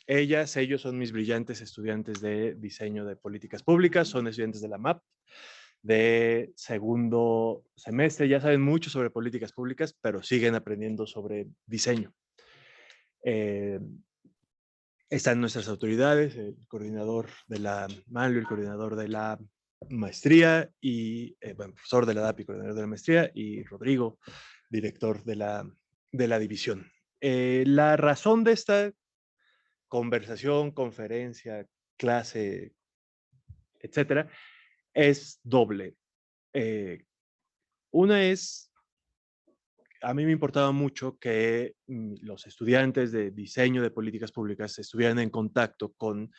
Ellos son mis brillantes estudiantes de diseño de políticas públicas, son estudiantes de la MAP de segundo semestre, ya saben mucho sobre políticas públicas, pero siguen aprendiendo sobre diseño. Eh, Están nuestras autoridades, el coordinador de la Manlio, el coordinador de la maestría y, bueno, profesor de la DAPI, coordinador de la maestría, y Rodrigo, director de la división. La razón de esta conversación, conferencia, clase, etcétera, es doble. Una es, a mí me importaba mucho que los estudiantes de diseño de políticas públicas estuvieran en contacto con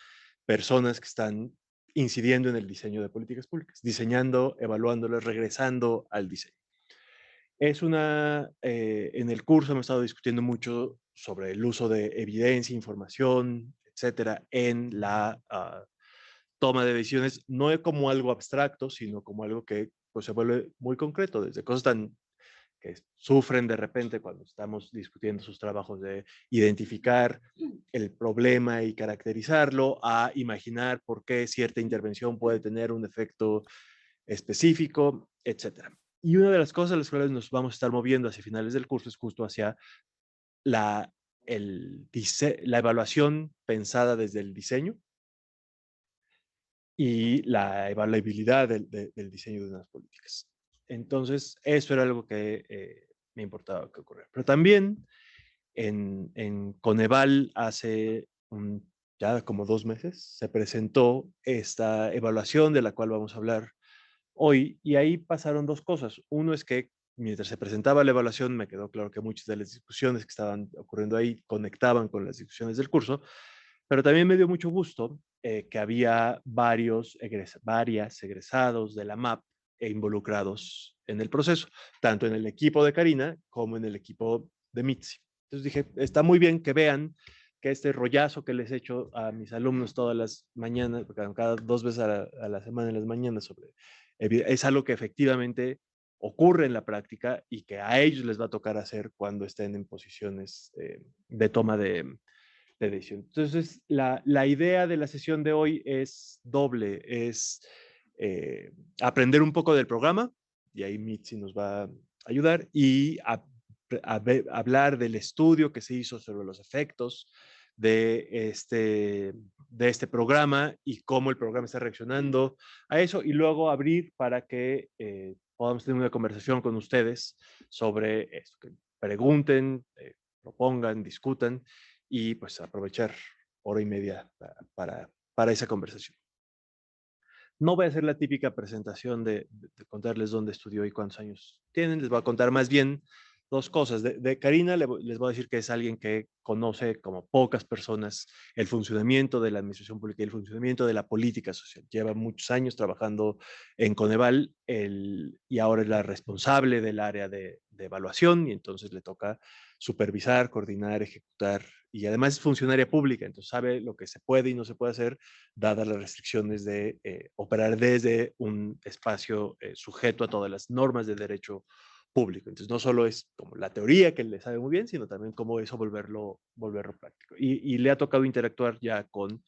personas que están incidiendo en el diseño de políticas públicas, diseñando, evaluándolas, regresando al diseño. En el curso hemos estado discutiendo mucho sobre el uso de evidencia, información, etcétera, en la toma de decisiones, no como algo abstracto, sino como algo que pues, se vuelve muy concreto, desde cosas tan que sufren de repente cuando estamos discutiendo sus trabajos de identificar el problema y caracterizarlo, a imaginar por qué cierta intervención puede tener un efecto específico, etcétera. Y una de las cosas a las cuales nos vamos a estar moviendo hacia finales del curso es justo hacia la, la evaluación pensada desde el diseño y la evaluabilidad del diseño de unas políticas. Entonces, eso era algo que me importaba que ocurriera. Pero también en Coneval hace ya como 2 meses se presentó esta evaluación de la cual vamos a hablar hoy y ahí pasaron dos cosas. Uno es que mientras se presentaba la evaluación me quedó claro que muchas de las discusiones que estaban ocurriendo ahí conectaban con las discusiones del curso, pero también me dio mucho gusto que había varias egresados de la MAP involucrados en el proceso, tanto en el equipo de Karina como en el equipo de Mitzi. Entonces dije, está muy bien que vean que este rollazo que les he hecho a mis alumnos todas las mañanas, cada 2 veces a la semana en las mañanas, es algo que efectivamente ocurre en la práctica y que a ellos les va a tocar hacer cuando estén en posiciones de toma de decisión. Entonces, la idea de la sesión de hoy es doble, es aprender un poco del programa, y ahí Mitzi nos va a ayudar, y hablar del estudio que se hizo sobre los efectos de de este programa y cómo el programa está reaccionando a eso, y luego abrir para que podamos tener una conversación con ustedes sobre esto, que pregunten, propongan, discutan, y pues aprovechar hora y media para esa conversación. No voy a hacer la típica presentación de contarles dónde estudió y cuántos años tienen, les voy a contar más bien dos cosas. De Karina les voy a decir que es alguien que conoce como pocas personas el funcionamiento de la administración pública y el funcionamiento de la política social. Lleva muchos años trabajando en Coneval y ahora es la responsable del área de evaluación y entonces le toca supervisar, coordinar, ejecutar y además es funcionaria pública, entonces sabe lo que se puede y no se puede hacer dadas las restricciones de operar desde un espacio sujeto a todas las normas de derecho público. Entonces, no solo es como la teoría que le sabe muy bien, sino también cómo eso volverlo práctico. Y le ha tocado interactuar ya con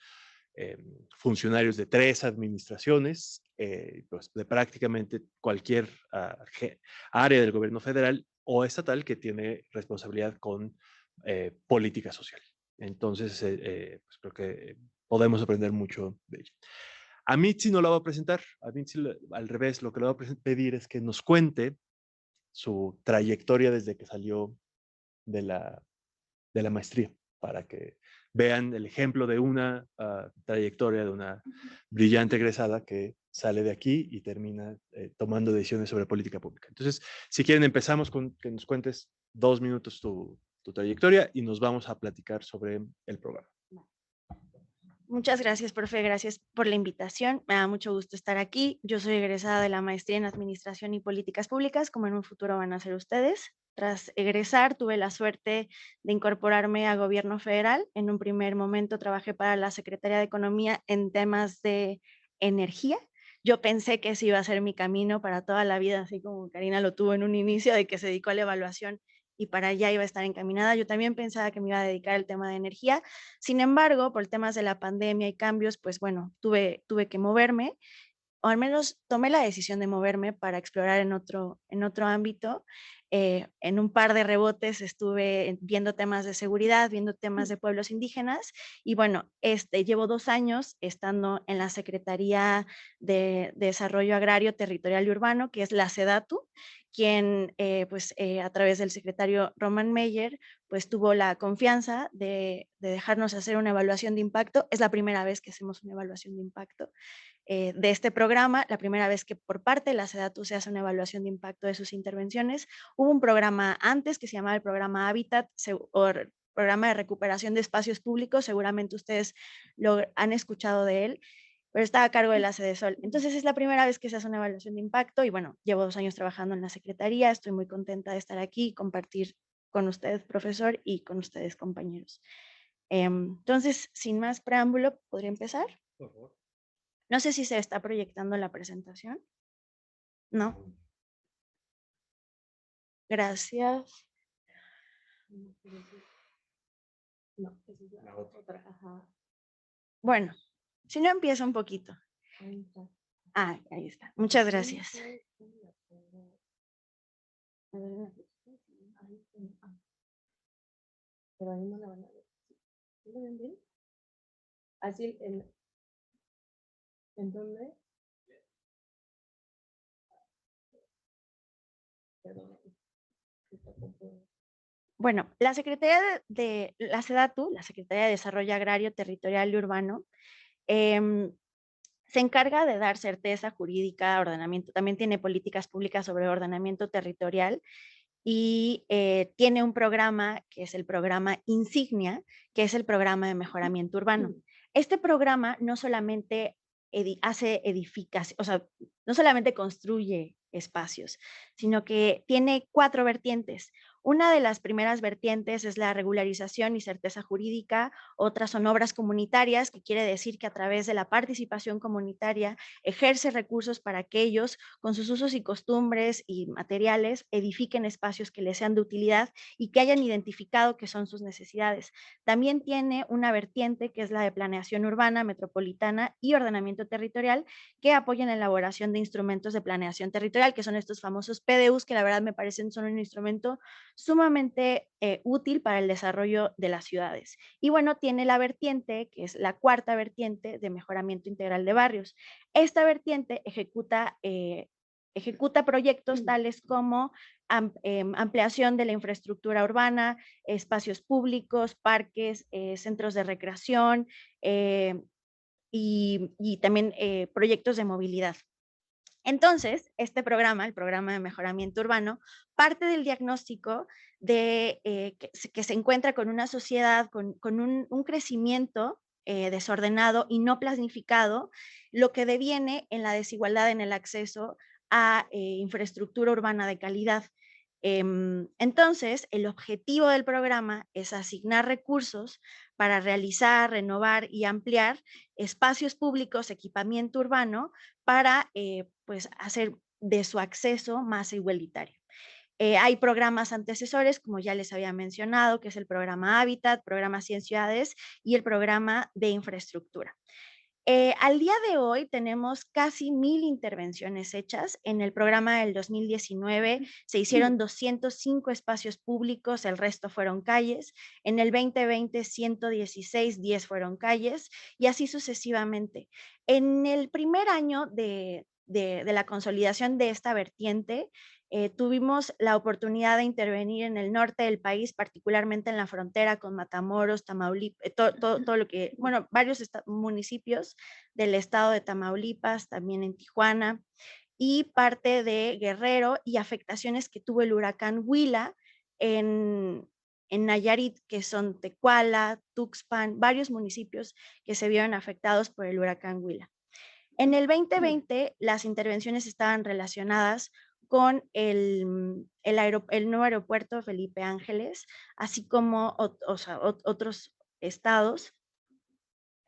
eh, funcionarios de 3 administraciones, pues de prácticamente cualquier área del gobierno federal o estatal que tiene responsabilidad con política social. Entonces, pues creo que podemos aprender mucho de ella. A Mitzi no la voy a presentar, a Mitzi al revés, lo que le voy a pedir es que nos cuente su trayectoria desde que salió de de la maestría, para que vean el ejemplo de una trayectoria de una brillante egresada que sale de aquí y termina tomando decisiones sobre política pública. Entonces, si quieren, empezamos con que nos cuentes 2 minutos tu trayectoria y nos vamos a platicar sobre el programa. Muchas gracias, profe. Gracias por la invitación. Me da mucho gusto estar aquí. Yo soy egresada de la maestría en Administración y Políticas Públicas, como en un futuro van a ser ustedes. Tras egresar, tuve la suerte de incorporarme a gobierno federal. En un primer momento trabajé para la Secretaría de Economía en temas de energía. Yo pensé que ese iba a ser mi camino para toda la vida, así como Karina lo tuvo en un inicio, de que se dedicó a la evaluación y para allá iba a estar encaminada. Yo también pensaba que me iba a dedicar al tema de energía. Sin embargo, por temas de la pandemia y cambios, pues bueno, tuve que moverme, o al menos tomé la decisión de moverme para explorar en otro ámbito. En un par de rebotes estuve viendo temas de seguridad, viendo temas de pueblos indígenas, y bueno, llevo 2 años estando en la Secretaría de Desarrollo Agrario, Territorial y Urbano, que es la SEDATU, quien a través del secretario Roman Meyer, pues tuvo la confianza de dejarnos hacer una evaluación de impacto. Es la primera vez que hacemos una evaluación de impacto de este programa, la primera vez que por parte de la SEDATU se hace una evaluación de impacto de sus intervenciones. Hubo un programa antes que se llamaba el programa Hábitat, o programa de recuperación de espacios públicos, seguramente ustedes lo han escuchado de él, pero estaba a cargo de la SEDESOL. Entonces es la primera vez que se hace una evaluación de impacto y bueno, llevo 2 años trabajando en la Secretaría, estoy muy contenta de estar aquí y compartir con ustedes, profesor, y con ustedes, compañeros. Entonces, sin más preámbulo, ¿podría empezar? Por favor. No sé si se está proyectando la presentación. No. Gracias. No, esa es la otra. Ajá. Bueno, si no empiezo un poquito. Ah, ahí está. Muchas gracias. Pero ahí no la van a ver. ¿Sí lo ven bien? Así, ¿en dónde? Perdón. Bueno, la Secretaría de la SEDATU, la Secretaría de Desarrollo Agrario, Territorial y Urbano, se encarga de dar certeza jurídica, ordenamiento, también tiene políticas públicas sobre ordenamiento territorial y tiene un programa que es el programa Insignia, que es el programa de mejoramiento urbano. Este programa no solamente hace edificación, o sea, no solamente construye espacios, sino que tiene 4 vertientes. Una de las primeras vertientes es la regularización y certeza jurídica, otras son obras comunitarias, que quiere decir que a través de la participación comunitaria ejerce recursos para que ellos, con sus usos y costumbres y materiales, edifiquen espacios que les sean de utilidad y que hayan identificado que son sus necesidades. También tiene una vertiente que es la de planeación urbana, metropolitana y ordenamiento territorial, que apoyan la elaboración de instrumentos de planeación territorial, que son estos famosos PDUs, que la verdad me parecen son un instrumento sumamente útil para el desarrollo de las ciudades. Y bueno, tiene la vertiente, que es la 4ª vertiente de mejoramiento integral de barrios. Esta vertiente ejecuta proyectos tales como ampliación de la infraestructura urbana, espacios públicos, parques, centros de recreación y también proyectos de movilidad. Entonces, este programa, el programa de mejoramiento urbano, parte del diagnóstico de que se encuentra con una sociedad con un crecimiento desordenado y no planificado, lo que deviene en la desigualdad en el acceso a infraestructura urbana de calidad. Entonces, el objetivo del programa es asignar recursos para realizar, renovar y ampliar espacios públicos, equipamiento urbano, para pues hacer de su acceso más igualitario. Hay programas antecesores, como ya les había mencionado, que es el programa Hábitat, programa 100 Ciudades y el programa de infraestructura. Al día de hoy tenemos casi 1000 intervenciones hechas. En el programa del 2019 se hicieron 205 espacios públicos, el resto fueron calles. En el 2020, 116, 10 fueron calles y así sucesivamente. En el primer año de la consolidación de esta vertiente, tuvimos la oportunidad de intervenir en el norte del país, particularmente en la frontera con Matamoros, Tamaulipas, todo lo que, bueno, varios municipios del estado de Tamaulipas, también en Tijuana, y parte de Guerrero y afectaciones que tuvo el huracán Huila en Nayarit, que son Tecuala, Tuxpan, varios municipios que se vieron afectados por el huracán Huila. En el 2020, las intervenciones estaban relacionadas con el nuevo aeropuerto Felipe Ángeles, así como otros estados.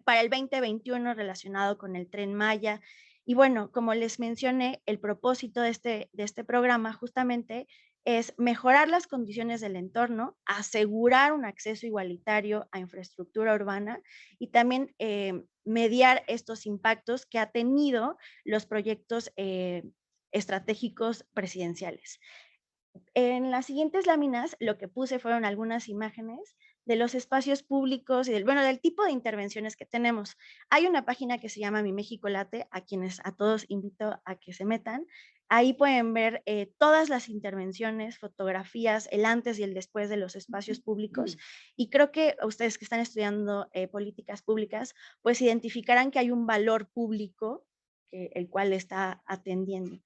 Para el 2021 relacionado con el Tren Maya. Y bueno, como les mencioné, el propósito de este programa justamente es mejorar las condiciones del entorno, asegurar un acceso igualitario a infraestructura urbana y también mediar estos impactos que ha tenido los proyectos estratégicos presidenciales. En las siguientes láminas lo que puse fueron algunas imágenes de los espacios públicos y del tipo de intervenciones que tenemos. Hay una página que se llama Mi México Late, a todos invito a que se metan. Ahí pueden ver todas las intervenciones, fotografías, el antes y el después de los espacios públicos. Y creo que ustedes que están estudiando políticas públicas, pues identificarán que hay un valor público el cual está atendiendo.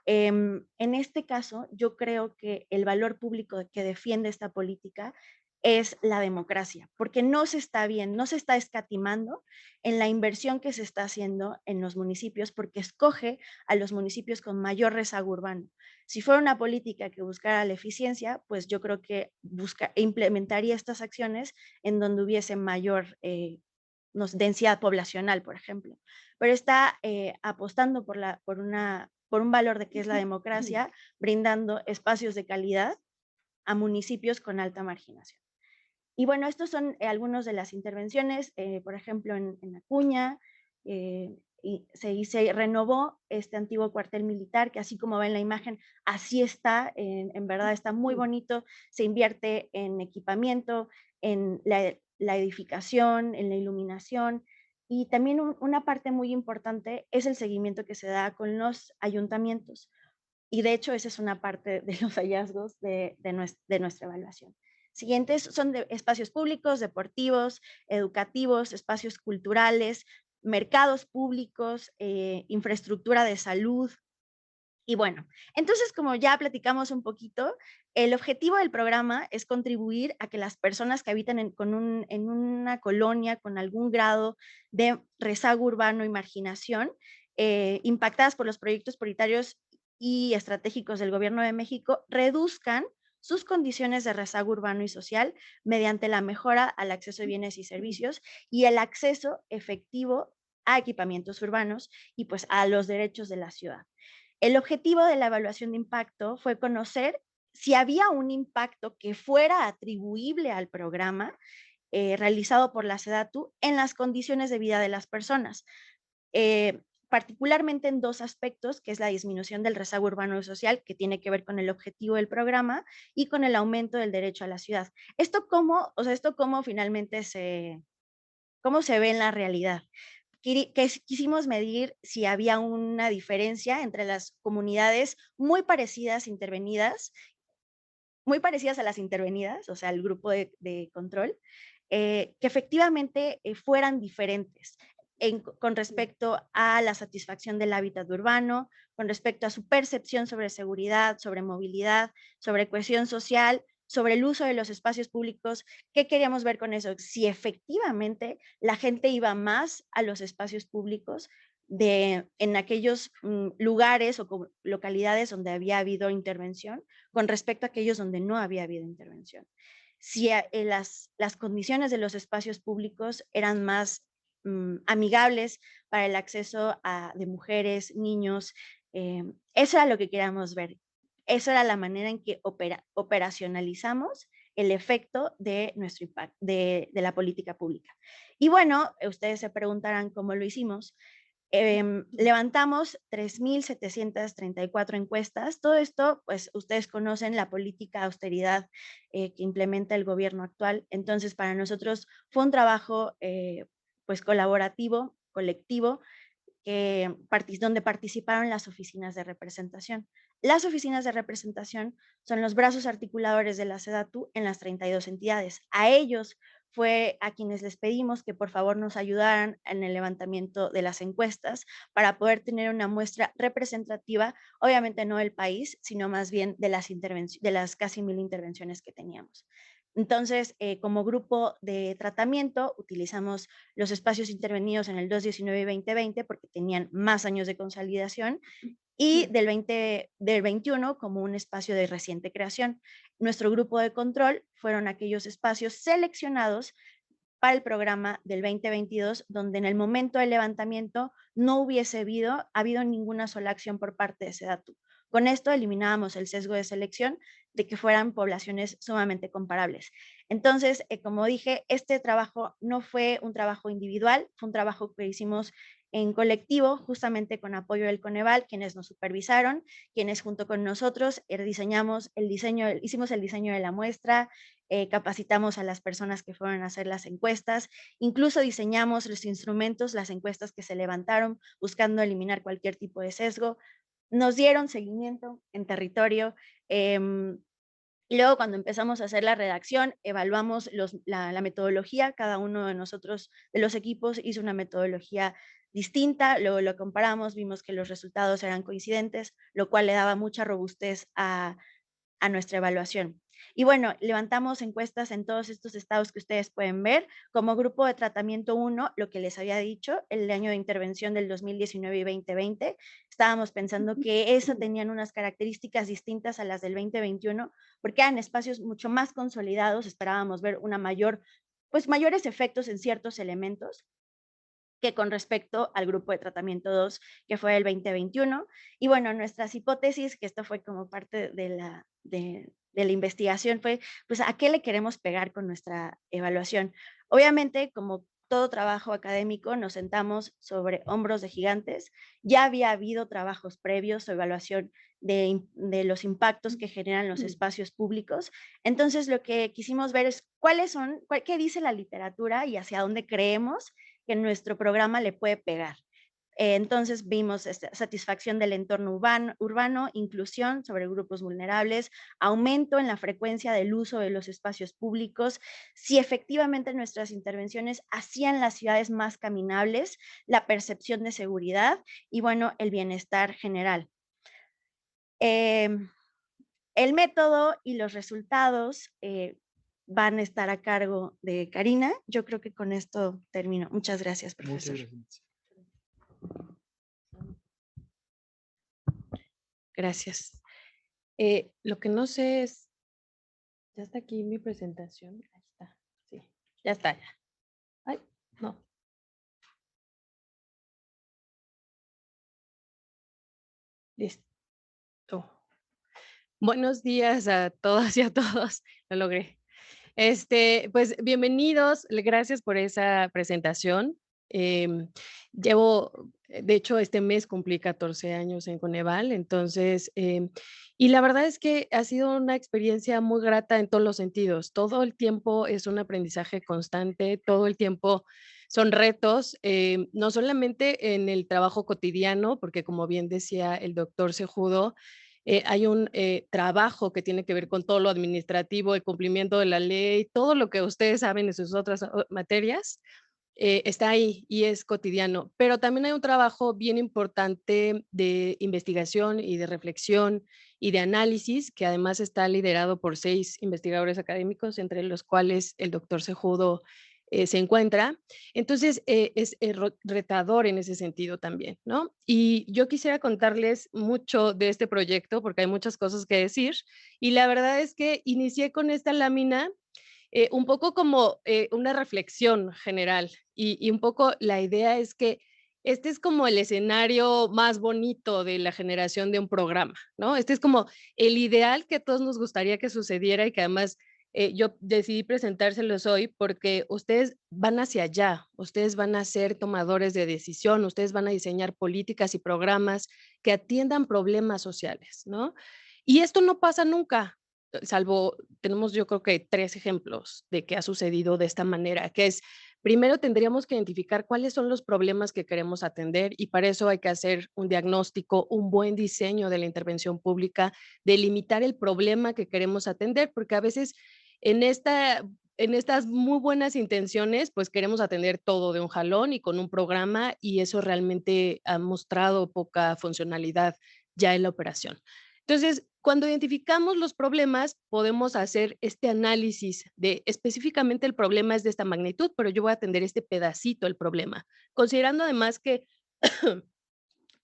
En este caso, yo creo que el valor público que defiende esta política es la democracia, porque no se está bien, no se está escatimando en la inversión que se está haciendo en los municipios, porque escoge a los municipios con mayor rezago urbano. Si fuera una política que buscara la eficiencia, pues yo creo que implementaría estas acciones en donde hubiese mayor densidad poblacional, por ejemplo. Pero está apostando por un valor de que es la democracia, brindando espacios de calidad a municipios con alta marginación. Y bueno, estos son algunos de las intervenciones, por ejemplo, en Acuña, y se renovó este antiguo cuartel militar, que así como ven la imagen, así está, en verdad está muy bonito, se invierte en equipamiento, en la edificación, en la iluminación, y también una parte muy importante es el seguimiento que se da con los ayuntamientos. Y de hecho, esa es una parte de los hallazgos de nuestra evaluación. Siguientes son de espacios públicos, deportivos, educativos, espacios culturales, mercados públicos, infraestructura de salud. Y bueno, entonces como ya platicamos un poquito, el objetivo del programa es contribuir a que las personas que habitan en una colonia con algún grado de rezago urbano y marginación, impactadas por los proyectos prioritarios y estratégicos del Gobierno de México, reduzcan sus condiciones de rezago urbano y social mediante la mejora al acceso a bienes y servicios y el acceso efectivo a equipamientos urbanos y pues a los derechos de la ciudad. El objetivo de la evaluación de impacto fue conocer si había un impacto que fuera atribuible al programa realizado por la SEDATU en las condiciones de vida de las personas, particularmente en dos aspectos, que es la disminución del rezago urbano y social, que tiene que ver con el objetivo del programa, y con el aumento del derecho a la ciudad. Esto cómo finalmente cómo se ve en la realidad. Quisimos medir si había una diferencia entre las comunidades muy parecidas a las intervenidas, o sea, el grupo de control, que efectivamente fueran diferentes con respecto a la satisfacción del hábitat urbano, con respecto a su percepción sobre seguridad, sobre movilidad, sobre cohesión social, sobre el uso de los espacios públicos. ¿Qué queríamos ver con eso? Si efectivamente la gente iba más a los espacios públicos en aquellos lugares o localidades donde había habido intervención con respecto a aquellos donde no había habido intervención. Si las condiciones de los espacios públicos eran más amigables para el acceso de mujeres, niños, eso era lo que queríamos ver. Esa era la manera en que operacionalizamos el efecto de nuestro impacto, de la política pública. Y bueno, ustedes se preguntarán cómo lo hicimos. Levantamos 3,734 encuestas. Todo esto, pues ustedes conocen la política de austeridad que implementa el gobierno actual. Entonces, para nosotros fue un trabajo pues colaborativo, colectivo, donde participaron las oficinas de representación. Las oficinas de representación son los brazos articuladores de la SEDATU en las 32 entidades. A ellos fue a quienes les pedimos que por favor nos ayudaran en el levantamiento de las encuestas para poder tener una muestra representativa, obviamente no del país, sino más bien de las casi 1,000 intervenciones que teníamos. Entonces, como grupo de tratamiento, utilizamos los espacios intervenidos en el 2019 y 2020 porque tenían más años de consolidación y del 21 como un espacio de reciente creación. Nuestro grupo de control fueron aquellos espacios seleccionados para el programa del 2022, donde en el momento del levantamiento no hubiese habido ninguna sola acción por parte de SEDATU. Con esto eliminábamos el sesgo de selección de que fueran poblaciones sumamente comparables. Entonces, como dije, este trabajo no fue un trabajo individual, fue un trabajo que hicimos en colectivo, justamente con apoyo del Coneval, quienes nos supervisaron, quienes junto con nosotros hicimos el diseño de la muestra, capacitamos a las personas que fueron a hacer las encuestas, incluso diseñamos los instrumentos, las encuestas que se levantaron, buscando eliminar cualquier tipo de sesgo. Nos dieron seguimiento en territorio. Y luego cuando empezamos a hacer la redacción, evaluamos la metodología, cada uno de nosotros, de los equipos, hizo una metodología distinta, luego lo comparamos, vimos que los resultados eran coincidentes, lo cual le daba mucha robustez a nuestra evaluación. Y bueno, levantamos encuestas en todos estos estados que ustedes pueden ver. Como grupo de tratamiento 1, lo que les había dicho, el año de intervención del 2019 y 2020, estábamos pensando que eso tenían unas características distintas a las del 2021, porque eran espacios mucho más consolidados, esperábamos ver mayores efectos en ciertos elementos que con respecto al grupo de tratamiento 2, que fue el 2021. Y bueno, nuestras hipótesis, que esto fue como parte de la investigación, fue, pues, ¿a qué le queremos pegar con nuestra evaluación? Obviamente, como todo trabajo académico, nos sentamos sobre hombros de gigantes. Ya había habido trabajos previos o evaluación de los impactos que generan los espacios públicos. Entonces, lo que quisimos ver es qué dice la literatura y hacia dónde creemos que nuestro programa le puede pegar. Entonces vimos satisfacción del entorno urbano, inclusión sobre grupos vulnerables, aumento en la frecuencia del uso de los espacios públicos, si efectivamente nuestras intervenciones hacían las ciudades más caminables, la percepción de seguridad y bueno, el bienestar general. El método y los resultados van a estar a cargo de Karina. Yo creo que con esto termino. Muchas gracias, profesor. Muchas gracias. Gracias. Lo que no sé es, ¿ya está aquí mi presentación? Ahí está, sí, ya está. Ya. Ay, no. Listo. Buenos días a todas y a todos. Lo logré. Pues bienvenidos, gracias por esa presentación. De hecho, este mes cumplí 14 años en Coneval, entonces, y la verdad es que ha sido una experiencia muy grata en todos los sentidos. Todo el tiempo es un aprendizaje constante, todo el tiempo son retos, no solamente en el trabajo cotidiano, porque como bien decía el doctor Sejudo, hay un trabajo que tiene que ver con todo lo administrativo, el cumplimiento de la ley, todo lo que ustedes saben en sus otras materias, está ahí y es cotidiano. Pero también hay un trabajo bien importante de investigación y de reflexión y de análisis, que además está liderado por 6 investigadores académicos, entre los cuales el doctor Sejudo se encuentra. Entonces, es retador en ese sentido también, ¿no? Y yo quisiera contarles mucho de este proyecto porque hay muchas cosas que decir. Y la verdad es que inicié con esta lámina un poco como una reflexión general y un poco la idea es que este es como el escenario más bonito de la generación de un programa, ¿no? Este es como el ideal que a todos nos gustaría que sucediera y que además yo decidí presentárselos hoy porque ustedes van hacia allá, ustedes van a ser tomadores de decisión, ustedes van a diseñar políticas y programas que atiendan problemas sociales, ¿no? Y esto no pasa nunca, salvo, tenemos yo creo que 3 ejemplos de que ha sucedido de esta manera, que es, primero tendríamos que identificar cuáles son los problemas que queremos atender y para eso hay que hacer un diagnóstico, un buen diseño de la intervención pública, delimitar el problema que queremos atender, porque a veces en estas muy buenas intenciones, pues queremos atender todo de un jalón y con un programa y eso realmente ha mostrado poca funcionalidad ya en la operación. Entonces, cuando identificamos los problemas, podemos hacer este análisis de específicamente el problema es de esta magnitud, pero yo voy a atender este pedacito del problema, considerando además que,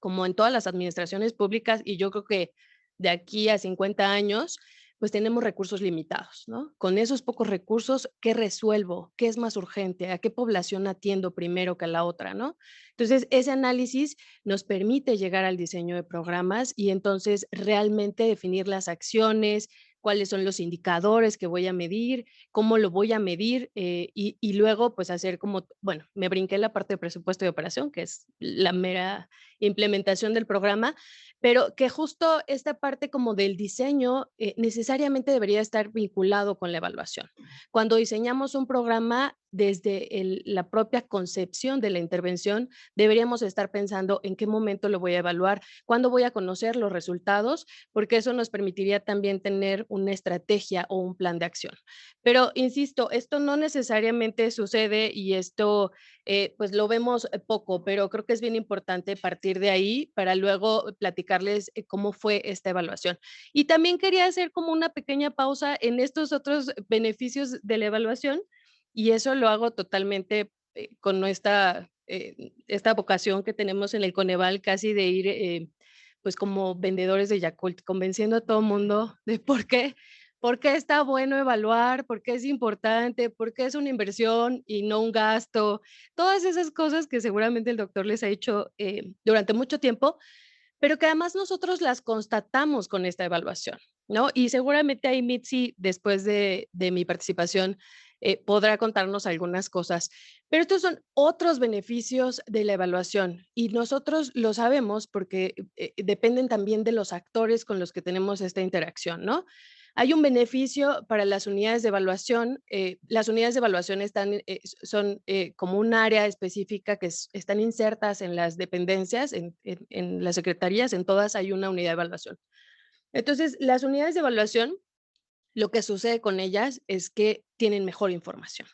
como en todas las administraciones públicas, y yo creo que de aquí a 50 años, pues tenemos recursos limitados, ¿no? Con esos pocos recursos, ¿qué resuelvo? ¿Qué es más urgente? ¿A qué población atiendo primero que a la otra, no? Entonces, ese análisis nos permite llegar al diseño de programas y entonces realmente definir las acciones, cuáles son los indicadores que voy a medir, cómo lo voy a medir y luego pues hacer como, bueno, me brinqué la parte de presupuesto y operación, que es la mera implementación del programa, pero que justo esta parte como del diseño necesariamente debería estar vinculado con la evaluación. Cuando diseñamos un programa, desde la propia concepción de la intervención, deberíamos estar pensando en qué momento lo voy a evaluar, cuándo voy a conocer los resultados, porque eso nos permitiría también tener una estrategia o un plan de acción. Pero insisto, esto no necesariamente sucede y esto pues lo vemos poco, pero creo que es bien importante partir de ahí para luego platicarles cómo fue esta evaluación. Y también quería hacer como una pequeña pausa en estos otros beneficios de la evaluación y eso lo hago totalmente con esta vocación que tenemos en el Coneval casi de ir pues como vendedores de Yakult, convenciendo a todo el mundo de por qué está bueno evaluar, por qué es importante, por qué es una inversión y no un gasto, todas esas cosas que seguramente el doctor les ha hecho durante mucho tiempo, pero que además nosotros las constatamos con esta evaluación, ¿no? Y seguramente ahí Mitzi, después de mi participación, podrá contarnos algunas cosas. Pero estos son otros beneficios de la evaluación y nosotros lo sabemos porque dependen también de los actores con los que tenemos esta interacción, ¿no? Hay un beneficio para las unidades de evaluación. Las unidades de evaluación son como un área específica que están insertas en las dependencias, en las secretarías, en todas hay una unidad de evaluación. Entonces, las unidades de evaluación, lo que sucede con ellas es que tienen mejor información.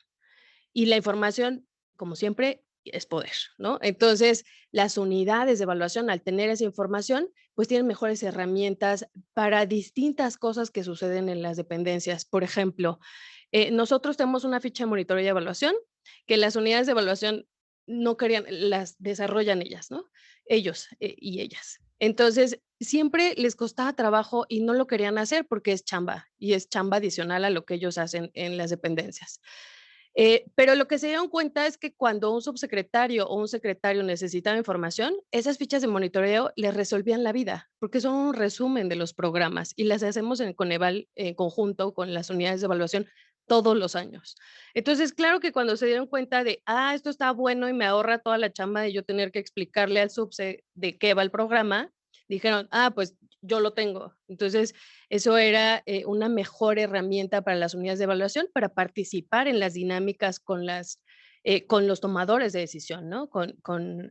Y la información, como siempre, es poder, ¿no? Entonces, las unidades de evaluación, al tener esa información, pues tienen mejores herramientas para distintas cosas que suceden en las dependencias. Por ejemplo, nosotros tenemos una ficha de monitoreo y evaluación que las unidades de evaluación no querían, las desarrollan ellas, ¿no? Ellos y ellas. Entonces, siempre les costaba trabajo y no lo querían hacer porque es chamba y es chamba adicional a lo que ellos hacen en las dependencias. Pero lo que se dieron cuenta es que cuando un subsecretario o un secretario necesitaba información, esas fichas de monitoreo les resolvían la vida, porque son un resumen de los programas y las hacemos en Coneval en conjunto con las unidades de evaluación todos los años. Entonces, claro que cuando se dieron cuenta de, esto está bueno y me ahorra toda la chamba de yo tener que explicarle al subse de qué va el programa, dijeron, pues yo lo tengo. Entonces, eso era una mejor herramienta para las unidades de evaluación para participar en las dinámicas con los tomadores de decisión, ¿no?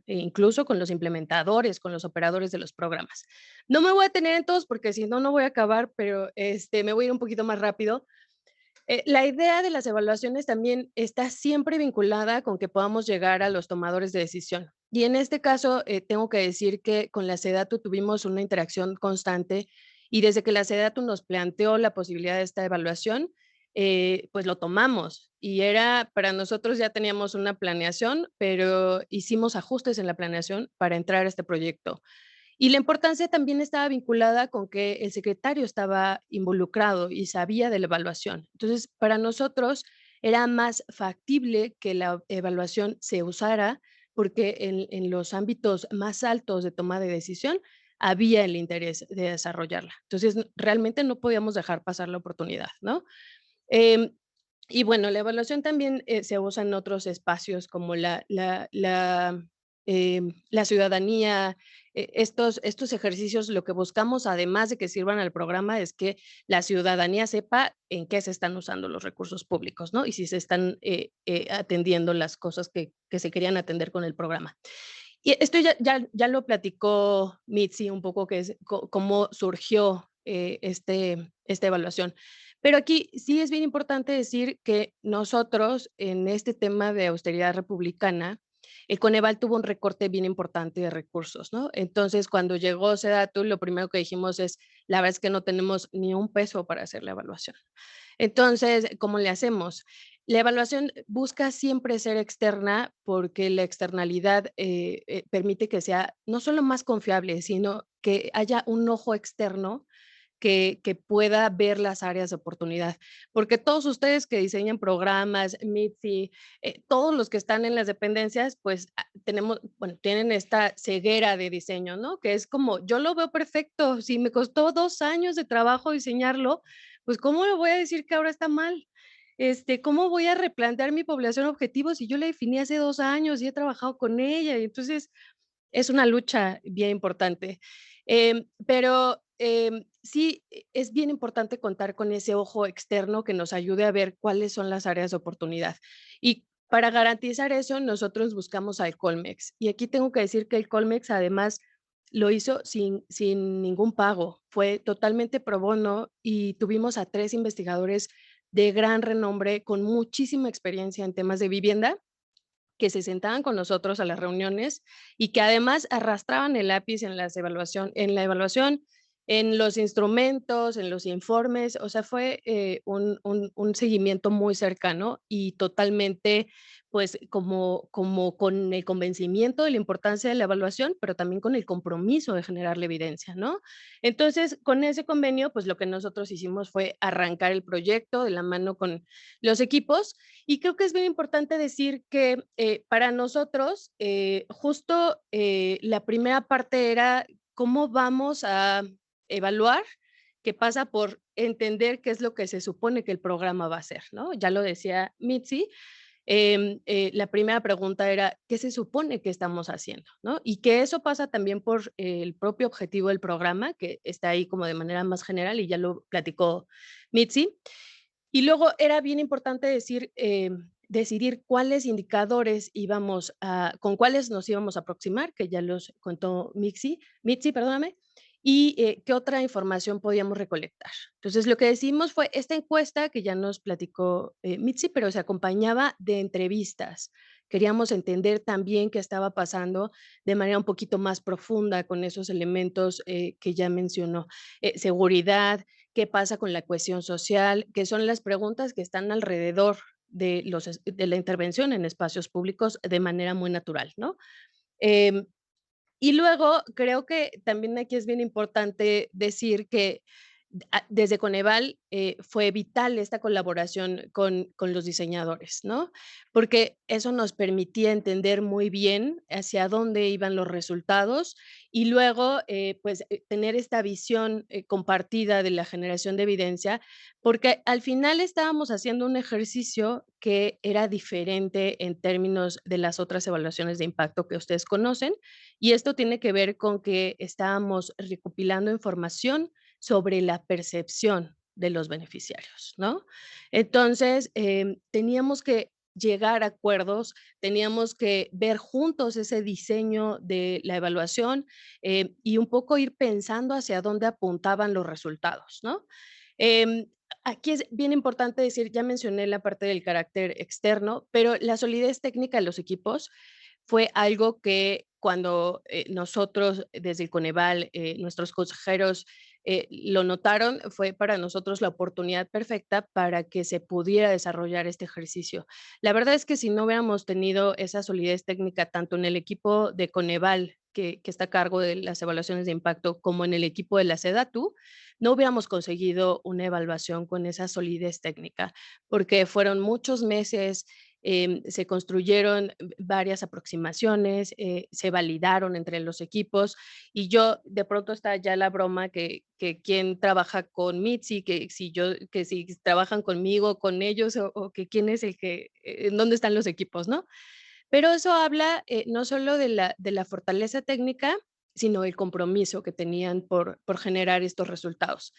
Incluso con los implementadores, con los operadores de los programas. No me voy a tener en todos porque si no, no voy a acabar, pero me voy a ir un poquito más rápido. La idea de las evaluaciones también está siempre vinculada con que podamos llegar a los tomadores de decisión. Y en este caso, tengo que decir que con la SEDATU tuvimos una interacción constante y desde que la SEDATU nos planteó la posibilidad de esta evaluación, pues lo tomamos y para nosotros ya teníamos una planeación, pero hicimos ajustes en la planeación para entrar a este proyecto. Y la importancia también estaba vinculada con que el secretario estaba involucrado y sabía de la evaluación. Entonces, para nosotros era más factible que la evaluación se usara porque en los ámbitos más altos de toma de decisión había el interés de desarrollarla. Entonces, realmente no podíamos dejar pasar la oportunidad, ¿no? Em, y bueno, la evaluación también se usa en otros espacios como la ciudadanía. Estos ejercicios, lo que buscamos, además de que sirvan al programa, es que la ciudadanía sepa en qué se están usando los recursos públicos, ¿no? Y si se están atendiendo las cosas que se querían atender con el programa. Y esto ya lo platicó Mitzi un poco, que es cómo surgió esta evaluación. Pero aquí sí es bien importante decir que nosotros en este tema de austeridad republicana, el Coneval tuvo un recorte bien importante de recursos, ¿no? Entonces, cuando llegó SEDATU, lo primero que dijimos es, la verdad es que no tenemos ni un peso para hacer la evaluación. Entonces, ¿cómo le hacemos? La evaluación busca siempre ser externa porque la externalidad permite que sea no solo más confiable, sino que haya un ojo externo que pueda ver las áreas de oportunidad. Porque todos ustedes que diseñan programas, Mitzi, todos los que están en las dependencias, pues tienen esta ceguera de diseño, ¿no? Que es como, yo lo veo perfecto, si me costó 2 años de trabajo diseñarlo, pues ¿cómo le voy a decir que ahora está mal? ¿Cómo voy a replantear mi población objetivo si yo la definí hace 2 años y he trabajado con ella? Y entonces es una lucha bien importante. Pero sí, es bien importante contar con ese ojo externo que nos ayude a ver cuáles son las áreas de oportunidad. Y para garantizar eso, nosotros buscamos al Colmex. Y aquí tengo que decir que el Colmex además lo hizo sin ningún pago. Fue totalmente pro bono y tuvimos a 3 investigadores de gran renombre con muchísima experiencia en temas de vivienda que se sentaban con nosotros a las reuniones y que además arrastraban el lápiz en en la evaluación, en los instrumentos, en los informes. O sea, fue un seguimiento muy cercano y totalmente, pues, como con el convencimiento de la importancia de la evaluación, pero también con el compromiso de generar la evidencia, ¿no? Entonces, con ese convenio, pues lo que nosotros hicimos fue arrancar el proyecto de la mano con los equipos y creo que es bien importante decir que para nosotros, justo la primera parte era cómo vamos a evaluar, que pasa por entender qué es lo que se supone que el programa va a hacer, ¿no? Ya lo decía Mitzi, la primera pregunta era, ¿qué se supone que estamos haciendo? ¿No? Y que eso pasa también por el propio objetivo del programa, que está ahí como de manera más general y ya lo platicó Mitzi. Y luego era bien importante decidir cuáles indicadores con cuáles nos íbamos a aproximar, que ya los contó Mitzi, perdóname, y qué otra información podíamos recolectar. Entonces, lo que decidimos fue esta encuesta que ya nos platicó Mitzi, pero se acompañaba de entrevistas. Queríamos entender también qué estaba pasando de manera un poquito más profunda con esos elementos que ya mencionó. Seguridad, qué pasa con la cohesión social, que son las preguntas que están alrededor de la intervención en espacios públicos de manera muy natural, ¿no? Em, y luego creo que también aquí es bien importante decir que desde Coneval fue vital esta colaboración con los diseñadores, ¿no? Porque eso nos permitía entender muy bien hacia dónde iban los resultados y luego, pues, tener esta visión compartida de la generación de evidencia, porque al final estábamos haciendo un ejercicio que era diferente en términos de las otras evaluaciones de impacto que ustedes conocen, y esto tiene que ver con que estábamos recopilando información sobre la percepción de los beneficiarios, ¿no? Entonces, teníamos que llegar a acuerdos, teníamos que ver juntos ese diseño de la evaluación y un poco ir pensando hacia dónde apuntaban los resultados, ¿no? Em, Aquí es bien importante decir, ya mencioné la parte del carácter externo, pero la solidez técnica de los equipos fue algo que cuando nosotros desde el Coneval, nuestros consejeros lo notaron, fue para nosotros la oportunidad perfecta para que se pudiera desarrollar este ejercicio. La verdad es que si no hubiéramos tenido esa solidez técnica tanto en el equipo de Coneval, que está a cargo de las evaluaciones de impacto, como en el equipo de la SEDATU, no hubiéramos conseguido una evaluación con esa solidez técnica, porque fueron muchos meses, se construyeron varias aproximaciones, se validaron entre los equipos y yo de pronto está ya la broma que quién trabaja con Mitzi, que si trabajan conmigo, con ellos o que quién es el que, dónde están los equipos, ¿no? Pero eso habla no solo de la fortaleza técnica, sino el compromiso que tenían por generar estos resultados.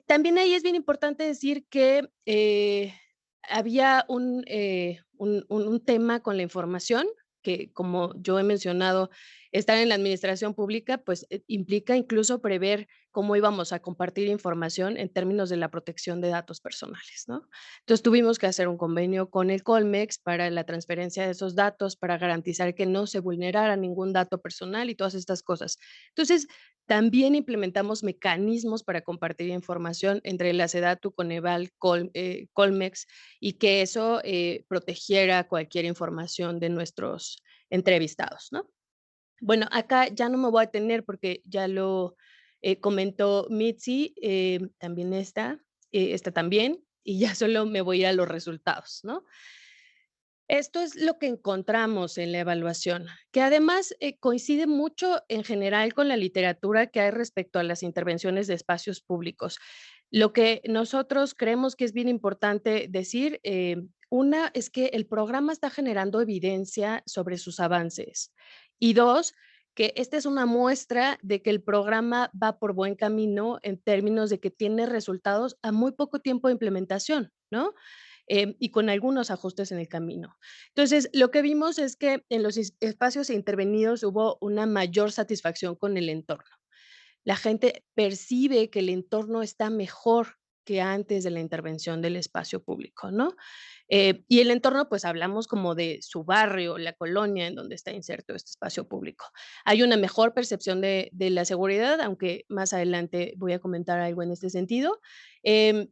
También ahí es bien importante decir que había un tema con la información que, como yo he mencionado, estar en la administración pública, pues implica incluso prever cómo íbamos a compartir información en términos de la protección de datos personales, ¿no? Entonces tuvimos que hacer un convenio con el Colmex para la transferencia de esos datos, para garantizar que no se vulnerara ningún dato personal y todas estas cosas. Entonces, también implementamos mecanismos para compartir información entre la SEDATU, Coneval, Colmex y que eso protegiera cualquier información de nuestros entrevistados, ¿no? Bueno, acá ya no me voy a detener porque ya lo Comentó Mitzi, también esta también, y ya solo me voy a los resultados, ¿no? Esto es lo que encontramos en la evaluación, que además coincide mucho en general con la literatura que hay respecto a las intervenciones de espacios públicos. Lo que nosotros creemos que es bien importante decir, una es que el programa está generando evidencia sobre sus avances y dos, que esta es una muestra de que el programa va por buen camino en términos de que tiene resultados a muy poco tiempo de implementación, ¿no? Y con algunos ajustes en el camino. Entonces, lo que vimos es que en los espacios intervenidos hubo una mayor satisfacción con el entorno. La gente percibe que el entorno está mejor que antes de la intervención del espacio público, ¿no? Y el entorno, pues hablamos como de su barrio, la colonia en donde está inserto este espacio público. Hay una mejor percepción de la seguridad, aunque más adelante voy a comentar algo en este sentido. Em,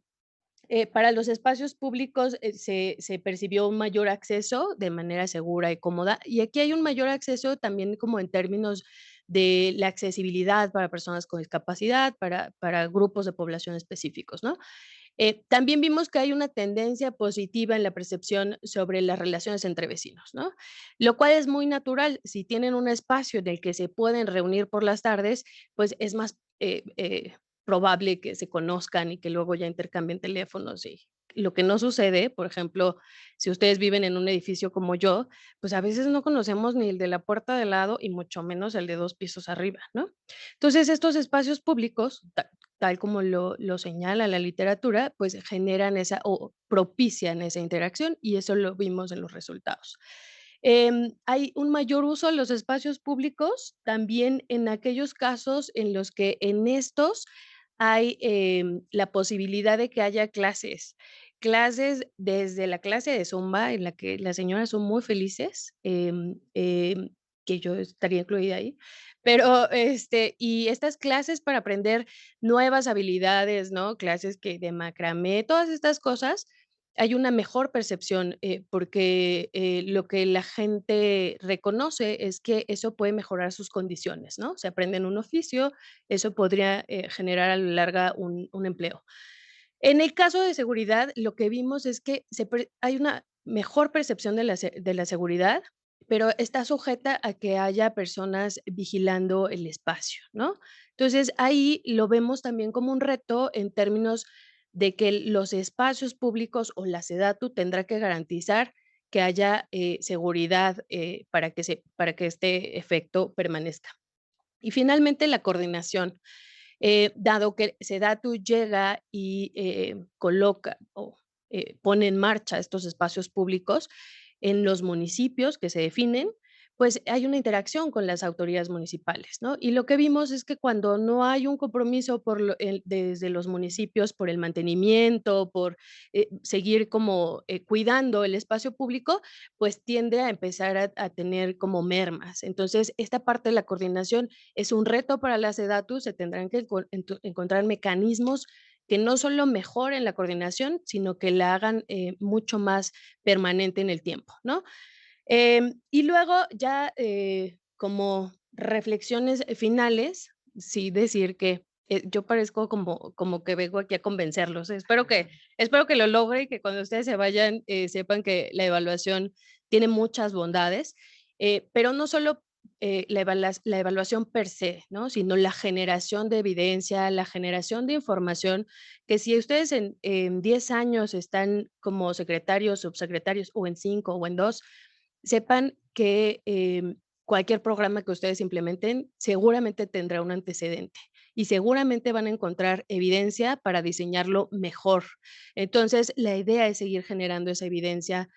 para los espacios públicos se percibió un mayor acceso de manera segura y cómoda. Y aquí hay un mayor acceso también como en términos de la accesibilidad para personas con discapacidad, para grupos de población específicos, ¿no? También vimos que hay una tendencia positiva en la percepción sobre las relaciones entre vecinos, ¿no? Lo cual es muy natural. Si tienen un espacio en el que se pueden reunir por las tardes, pues es más probable que se conozcan y que luego ya intercambien teléfonos y lo que no sucede, por ejemplo, si ustedes viven en un edificio como yo, pues a veces no conocemos ni el de la puerta de lado y mucho menos el de 2 pisos arriba, ¿no? Entonces, estos espacios públicos, tal como lo señala la literatura, pues generan esa o propician esa interacción y eso lo vimos en los resultados. Hay un mayor uso de los espacios públicos también en aquellos casos en los que en estos hay la posibilidad de que haya clases desde la clase de Zumba, en la que las señoras son muy felices, que yo estaría incluida ahí, pero, y estas clases para aprender nuevas habilidades, ¿no? Clases que de macramé, todas estas cosas, hay una mejor percepción, porque, lo que la gente reconoce es que eso puede mejorar sus condiciones, ¿no? Se aprenden un oficio, eso podría, generar a la larga un empleo. En el caso de seguridad, lo que vimos es que hay una mejor percepción de la seguridad, pero está sujeta a que haya personas vigilando el espacio, ¿no? Entonces, ahí lo vemos también como un reto en términos de que los espacios públicos o la SEDATU tendrá que garantizar que haya seguridad para que este efecto permanezca. Y finalmente, la coordinación. Dado que SEDATU llega y coloca o pone en marcha estos espacios públicos en los municipios que se definen, pues hay una interacción con las autoridades municipales, ¿no? Y lo que vimos es que cuando no hay un compromiso desde los municipios por el mantenimiento, por seguir como cuidando el espacio público, pues tiende a empezar a tener como mermas. Entonces, esta parte de la coordinación es un reto para la SEDATU, se tendrán que encontrar mecanismos que no solo mejoren la coordinación, sino que la hagan mucho más permanente en el tiempo, ¿no? Y luego ya como reflexiones finales, sí decir que yo parezco como que vengo aquí a convencerlos. Espero que lo logre y que cuando ustedes se vayan sepan que la evaluación tiene muchas bondades, pero no solo la evaluación per se, ¿no? Sino la generación de evidencia, la generación de información, que si ustedes en 10 años están como secretarios, subsecretarios, o en 5 o en 2, sepan que cualquier programa que ustedes implementen seguramente tendrá un antecedente y seguramente van a encontrar evidencia para diseñarlo mejor. Entonces, la idea es seguir generando esa evidencia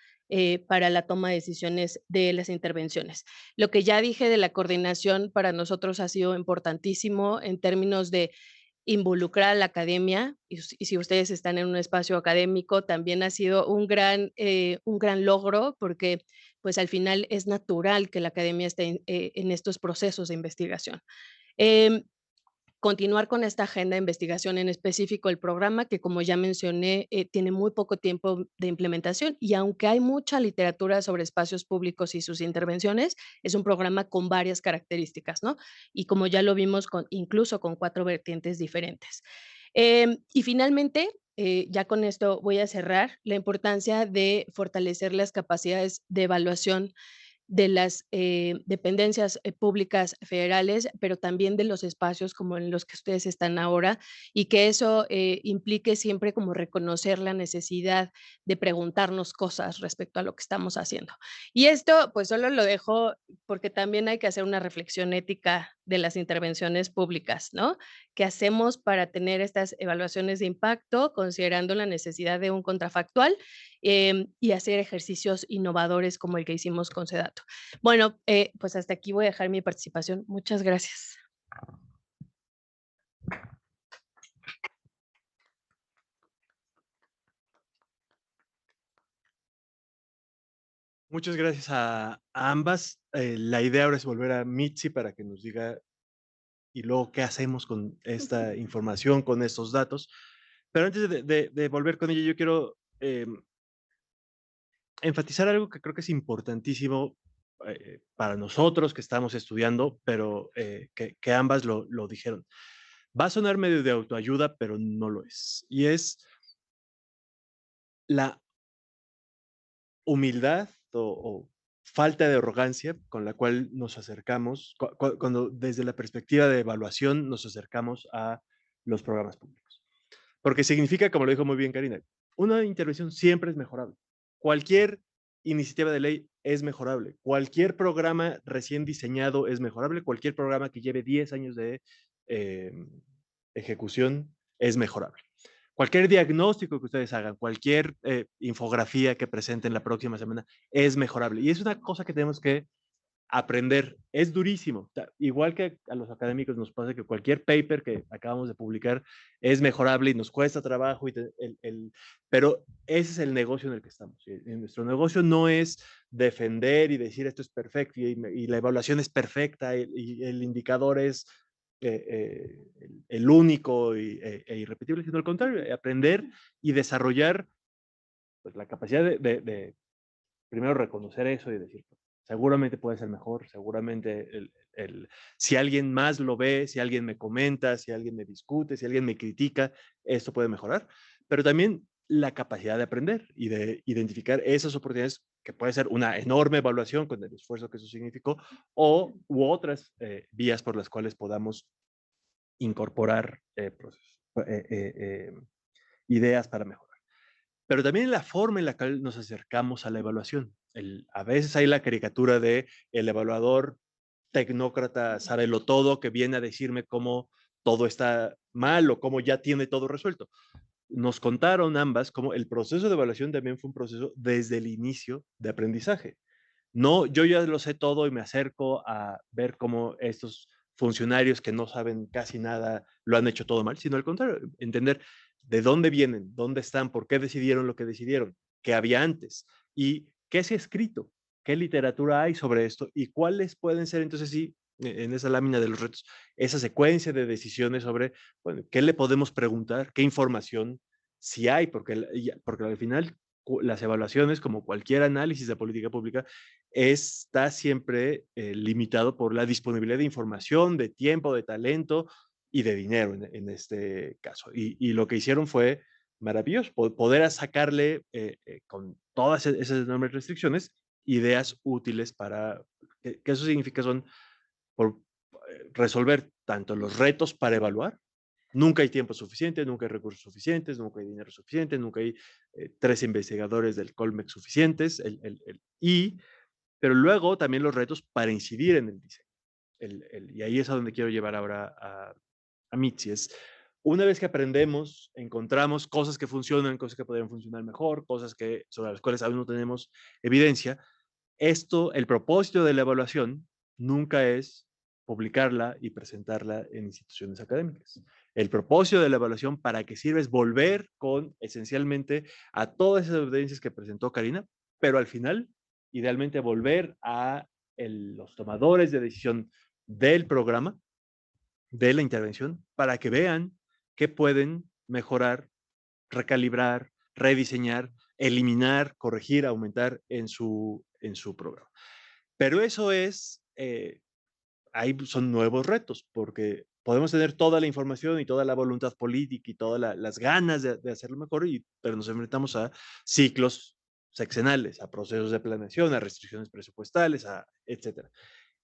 para la toma de decisiones de las intervenciones. Lo que ya dije de la coordinación para nosotros ha sido importantísimo en términos de involucrar a la academia, y si ustedes están en un espacio académico, también ha sido un gran logro, porque pues al final es natural que la academia esté en estos procesos de investigación. Em, continuar con esta agenda de investigación, en específico el programa que, como ya mencioné, tiene muy poco tiempo de implementación y aunque hay mucha literatura sobre espacios públicos y sus intervenciones, es un programa con varias características, ¿no? Y como ya lo vimos, incluso con 4 vertientes diferentes. Y finalmente, ya con esto voy a cerrar, la importancia de fortalecer las capacidades de evaluación de las dependencias públicas federales, pero también de los espacios como en los que ustedes están ahora, y que eso implique siempre como reconocer la necesidad de preguntarnos cosas respecto a lo que estamos haciendo. Y esto pues solo lo dejo porque también hay que hacer una reflexión ética de las intervenciones públicas, ¿no? ¿Qué hacemos para tener estas evaluaciones de impacto, considerando la necesidad de un contrafactual y hacer ejercicios innovadores como el que hicimos con Sedato? Bueno, pues hasta aquí voy a dejar mi participación. Muchas gracias. Muchas gracias a ambas. La idea ahora es volver a Mitzi para que nos diga y luego qué hacemos con esta información, con estos datos. Pero antes de volver con ella, yo quiero enfatizar algo que creo que es importantísimo para nosotros que estamos estudiando, pero que ambas lo dijeron. Va a sonar medio de autoayuda, pero no lo es. Y es la humildad o falta de arrogancia con la cual nos acercamos, cuando desde la perspectiva de evaluación nos acercamos a los programas públicos. Porque significa, como lo dijo muy bien Karina, una intervención siempre es mejorable. Cualquier iniciativa de ley es mejorable. Cualquier programa recién diseñado es mejorable. Cualquier programa que lleve 10 años de eh, ejecución es mejorable. Cualquier diagnóstico que ustedes hagan, cualquier infografía que presenten la próxima semana es mejorable. Y es una cosa que tenemos que aprender. Es durísimo. Igual que a los académicos nos pasa que cualquier paper que acabamos de publicar es mejorable y nos cuesta trabajo, pero ese es el negocio en el que estamos. Nuestro negocio no es defender y decir esto es perfecto y la evaluación es perfecta y el indicador es el único e irrepetible, sino al contrario, aprender y desarrollar pues, la capacidad de primero reconocer eso y decir, seguramente puede ser mejor, seguramente si alguien más lo ve, si alguien me comenta, si alguien me discute, si alguien me critica, esto puede mejorar, pero también la capacidad de aprender y de identificar esas oportunidades que puede ser una enorme evaluación con el esfuerzo que eso significó u otras vías por las cuales podamos incorporar ideas para mejorar. Pero también la forma en la que nos acercamos a la evaluación. A veces hay la caricatura de el evaluador tecnócrata sábelo todo que viene a decirme cómo todo está mal o cómo ya tiene todo resuelto. Nos contaron ambas cómo el proceso de evaluación también fue un proceso desde el inicio de aprendizaje. No, yo ya lo sé todo y me acerco a ver cómo estos funcionarios que no saben casi nada lo han hecho todo mal, sino al contrario, entender de dónde vienen, dónde están, por qué decidieron lo que decidieron, qué había antes y qué se ha escrito, qué literatura hay sobre esto y cuáles pueden ser, entonces sí, en esa lámina de los retos, esa secuencia de decisiones sobre, bueno, qué le podemos preguntar, qué información si hay, porque al final las evaluaciones, como cualquier análisis de política pública, está siempre limitado por la disponibilidad de información, de tiempo, de talento y de dinero en este caso. Y lo que hicieron fue maravilloso, poder sacarle con todas esas enormes restricciones ideas útiles para, que eso significa son por resolver tanto los retos para evaluar. Nunca hay tiempo suficiente, nunca hay recursos suficientes, nunca hay dinero suficiente, nunca hay 3 investigadores del Colmex suficientes, pero luego también los retos para incidir en el diseño. Y ahí es a donde quiero llevar ahora a Mitzi. Una vez que aprendemos, encontramos cosas que funcionan, cosas que podrían funcionar mejor, cosas sobre las cuales aún no tenemos evidencia. El propósito de la evaluación nunca es publicarla y presentarla en instituciones académicas. El propósito de la evaluación para qué sirve es volver con esencialmente a todas esas evidencias que presentó Karina, pero al final, idealmente, volver a los tomadores de decisión del programa de la intervención para que vean qué pueden mejorar, recalibrar, rediseñar, eliminar, corregir, aumentar en su programa. Pero eso ahí son nuevos retos, porque podemos tener toda la información y toda la voluntad política y todas las ganas de hacerlo mejor, pero nos enfrentamos a ciclos sexenales, a procesos de planeación, a restricciones presupuestales, etcétera.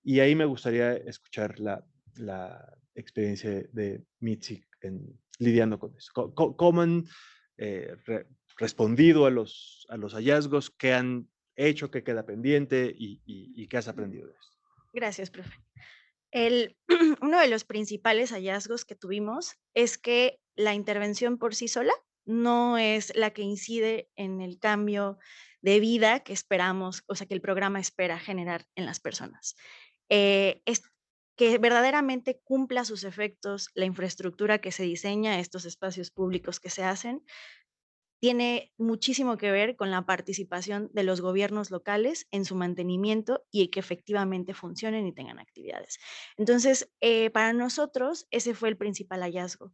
Y ahí me gustaría escuchar la experiencia de Mitzi lidiando con eso. ¿Cómo han respondido a los hallazgos? ¿Qué han hecho? ¿Qué queda pendiente? ¿Y qué has aprendido de esto? Gracias, profe. Uno de los principales hallazgos que tuvimos es que la intervención por sí sola no es la que incide en el cambio de vida que esperamos, o sea, que el programa espera generar en las personas. Es que verdaderamente cumpla sus efectos la infraestructura que se diseña, estos espacios públicos que se hacen, tiene muchísimo que ver con la participación de los gobiernos locales en su mantenimiento y que efectivamente funcionen y tengan actividades. Entonces, para nosotros ese fue el principal hallazgo.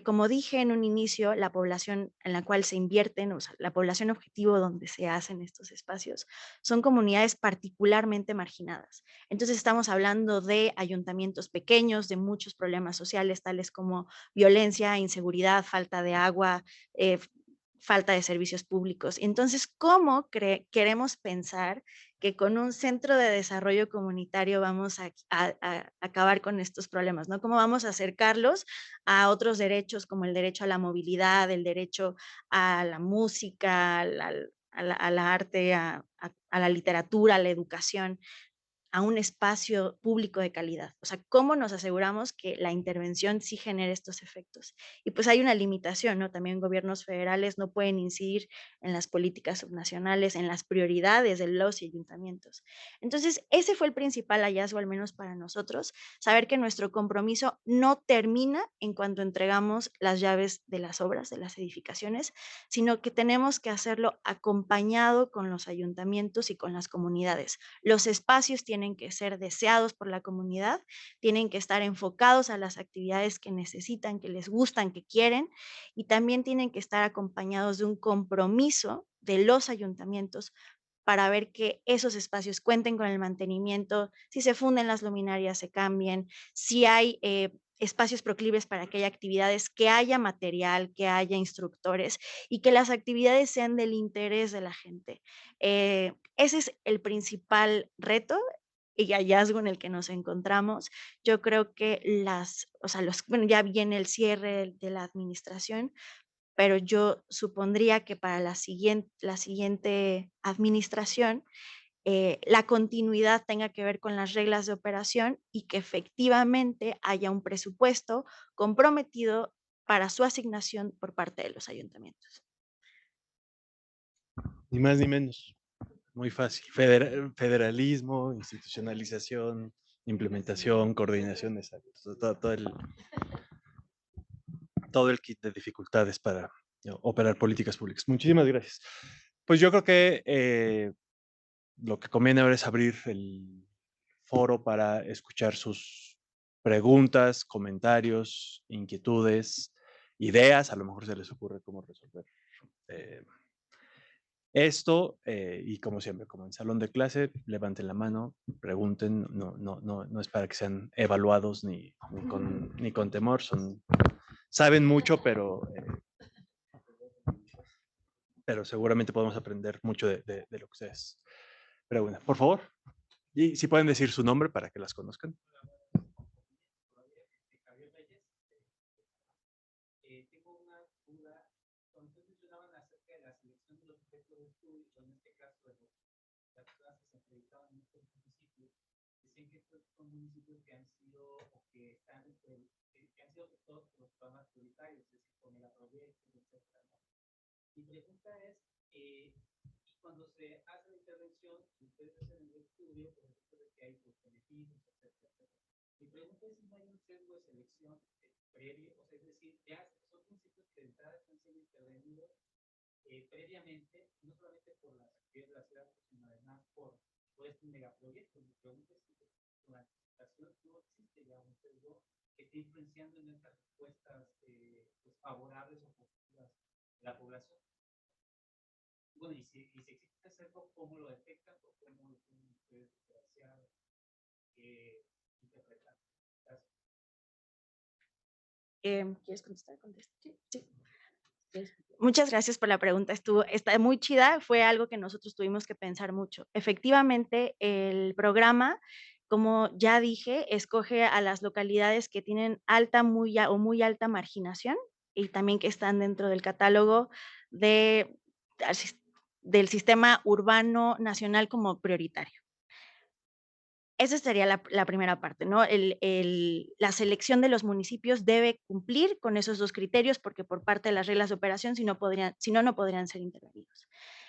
Como dije en un inicio, la población en la cual se invierten, o sea, la población objetivo donde se hacen estos espacios, son comunidades particularmente marginadas. Entonces, estamos hablando de ayuntamientos pequeños, de muchos problemas sociales, tales como violencia, inseguridad, falta de agua, falta de servicios públicos. Entonces, ¿cómo queremos pensar que con un centro de desarrollo comunitario vamos a acabar con estos problemas? ¿No? ¿Cómo vamos a acercarlos a otros derechos como el derecho a la movilidad, el derecho a la música, al arte, a la literatura, a la educación, a un espacio público de calidad? O sea, ¿cómo nos aseguramos que la intervención sí genere estos efectos? Y pues hay una limitación, ¿no? También gobiernos federales no pueden incidir en las políticas subnacionales, en las prioridades de los ayuntamientos. Entonces, ese fue el principal hallazgo, al menos para nosotros, saber que nuestro compromiso no termina en cuanto entregamos las llaves de las obras, de las edificaciones, sino que tenemos que hacerlo acompañado con los ayuntamientos y con las comunidades. Los espacios tienen que ser deseados por la comunidad, tienen que estar enfocados a las actividades que necesitan, que les gustan, que quieren, y también tienen que estar acompañados de un compromiso de los ayuntamientos para ver que esos espacios cuenten con el mantenimiento, si se funden las luminarias, se cambien, si hay espacios proclives para que haya actividades, que haya material, que haya instructores y que las actividades sean del interés de la gente. Ese es el principal reto y hallazgo en el que nos encontramos. Yo creo que bueno, ya viene el cierre de la administración, pero yo supondría que para la siguiente administración, la continuidad tenga que ver con las reglas de operación y que efectivamente haya un presupuesto comprometido para su asignación por parte de los ayuntamientos. Ni más ni menos. Muy fácil. Federalismo, institucionalización, implementación, coordinación, exacto. Todo el kit de dificultades para operar políticas públicas. Muchísimas gracias. Pues yo creo que lo que conviene ahora es abrir el foro para escuchar sus preguntas, comentarios, inquietudes, ideas. A lo mejor se les ocurre cómo resolver esto. Y como siempre, como en salón de clase, levanten la mano, pregunten. No es para que sean evaluados ni con temor. Saben mucho, pero seguramente podemos aprender mucho de lo que ustedes preguntan. Por favor, y si pueden decir su nombre para que las conozcan. Tengo una duda. Cuando ustedes mencionaban acerca de la selección de los objetos de estudio, en este caso de las personas que se acreditaban en estos municipios, decían que estos son municipios que han sido o que están que han sido afectados por los programas prioritarios, es decir, con el proyectos, etc. Mi pregunta es, cuando se hace la intervención, ustedes hacen el estudio, por ejemplo, de que hay pues, beneficios, etc. Mi pregunta es si no hay un sesgo de selección previo, o sea, es decir, ya son municipios que de entrada están siendo intervenidos previamente, no solamente por las actividades de la ciudad, sino además por este megaproyecto. Mi pregunta es durante la licitación no existe ya un sesgo que esté influenciando en estas respuestas pues, favorables o positivas de la población. Bueno, y si existe este sesgo, ¿cómo lo detectan o cómo lo tienen ustedes diferenciar, interpretar? Gracias. ¿Quieres contestar? Sí. Muchas gracias por la pregunta. Está muy chida. Fue algo que nosotros tuvimos que pensar mucho. Efectivamente, el programa, como ya dije, escoge a las localidades que tienen alta, o muy alta marginación y también que están dentro del catálogo de, del sistema urbano nacional como prioritario. Esa sería la primera parte, ¿no? La selección de los municipios debe cumplir con esos 2 criterios, porque por parte de las reglas de operación, si no, no podrían ser intervenidos.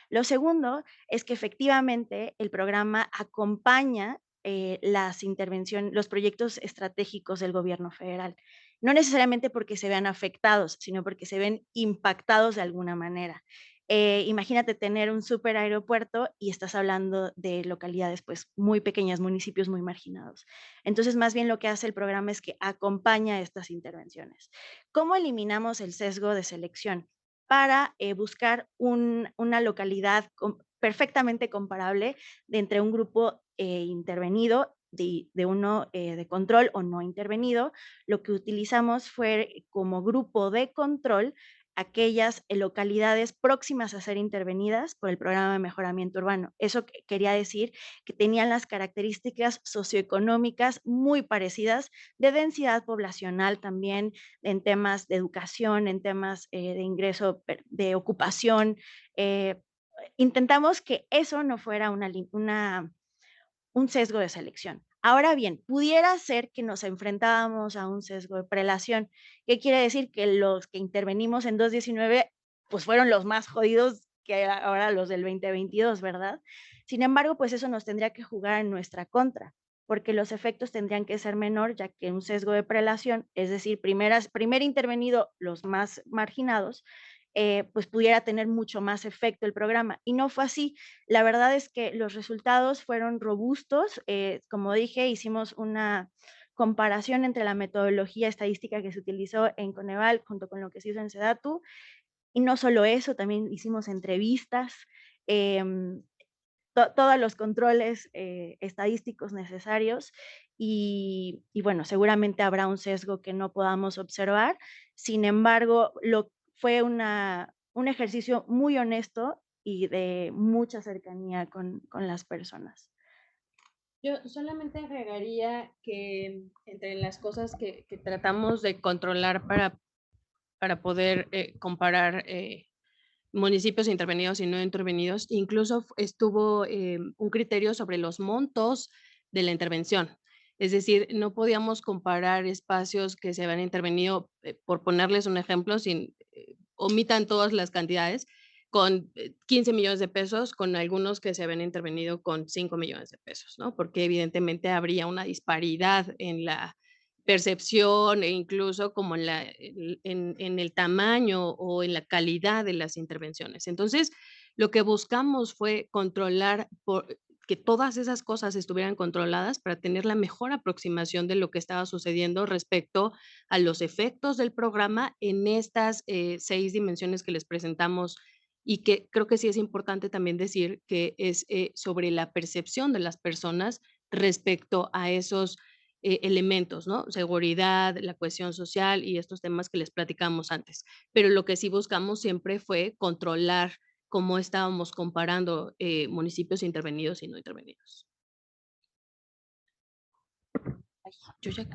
Lo segundo es que efectivamente el programa acompaña los proyectos estratégicos del gobierno federal. No necesariamente porque se vean afectados, sino porque se ven impactados de alguna manera. Imagínate tener un superaeropuerto y estás hablando de localidades pues muy pequeñas, municipios muy marginados. Entonces, más bien lo que hace el programa es que acompaña estas intervenciones. ¿Cómo eliminamos el sesgo de selección? Para buscar una localidad perfectamente comparable entre un grupo intervenido de uno de control o no intervenido. Lo que utilizamos fue como grupo de control aquellas localidades próximas a ser intervenidas por el programa de mejoramiento urbano. Eso quería decir que tenían las características socioeconómicas muy parecidas, de densidad poblacional también, en temas de educación, en temas de ingreso, de ocupación. Intentamos que eso no fuera un sesgo de selección. Ahora bien, pudiera ser que nos enfrentábamos a un sesgo de prelación. ¿Qué quiere decir? Que los que intervenimos en 2019 pues fueron los más jodidos que ahora los del 2022, ¿verdad? Sin embargo, pues eso nos tendría que jugar en nuestra contra, porque los efectos tendrían que ser menor, ya que un sesgo de prelación, es decir, primer intervenido los más marginados, pues pudiera tener mucho más efecto el programa. Y no fue así. La verdad es que los resultados fueron robustos. Como dije, hicimos una comparación entre la metodología estadística que se utilizó en Coneval junto con lo que se hizo en SEDATU. Y no solo eso, también hicimos entrevistas, todos los controles estadísticos necesarios y bueno, seguramente habrá un sesgo que no podamos observar. Sin embargo, fue un ejercicio muy honesto y de mucha cercanía con las personas. Yo solamente agregaría que entre las cosas que tratamos de controlar para poder comparar municipios intervenidos y no intervenidos, incluso estuvo un criterio sobre los montos de la intervención. Es decir, no podíamos comparar espacios que se habían intervenido, por ponerles un ejemplo, omitan todas las cantidades, con 15 millones de pesos, con algunos que se habían intervenido con 5 millones de pesos, ¿no? Porque evidentemente habría una disparidad en la percepción e incluso como en el tamaño o en la calidad de las intervenciones. Entonces, lo que buscamos fue controlar que todas esas cosas estuvieran controladas para tener la mejor aproximación de lo que estaba sucediendo respecto a los efectos del programa en estas 6 dimensiones que les presentamos y que creo que sí es importante también decir que es sobre la percepción de las personas respecto a esos elementos, ¿no? Seguridad, la cohesión social y estos temas que les platicamos antes. Pero lo que sí buscamos siempre fue controlar cómo estábamos comparando municipios intervenidos y no intervenidos. Ay, yo ya...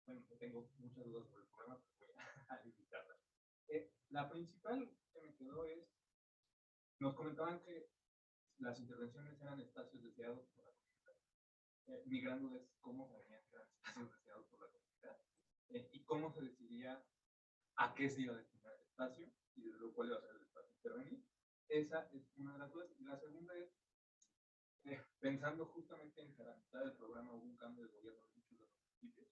Bueno, tengo muchas dudas sobre el programa, pero voy a limitarlas. La principal que me quedó es, nos comentaban que las intervenciones eran espacios deseados por la comunidad. Mi gran duda es cómo sabían que eran espacios deseados por la comunidad y cómo se decidía a qué se iba a destinar el espacio y desde luego cuál iba a ser el espacio intervenido. Esa es una de las dudas. Y la segunda es, pensando justamente en garantizar el programa, hubo un cambio de gobierno en muchos de los municipios.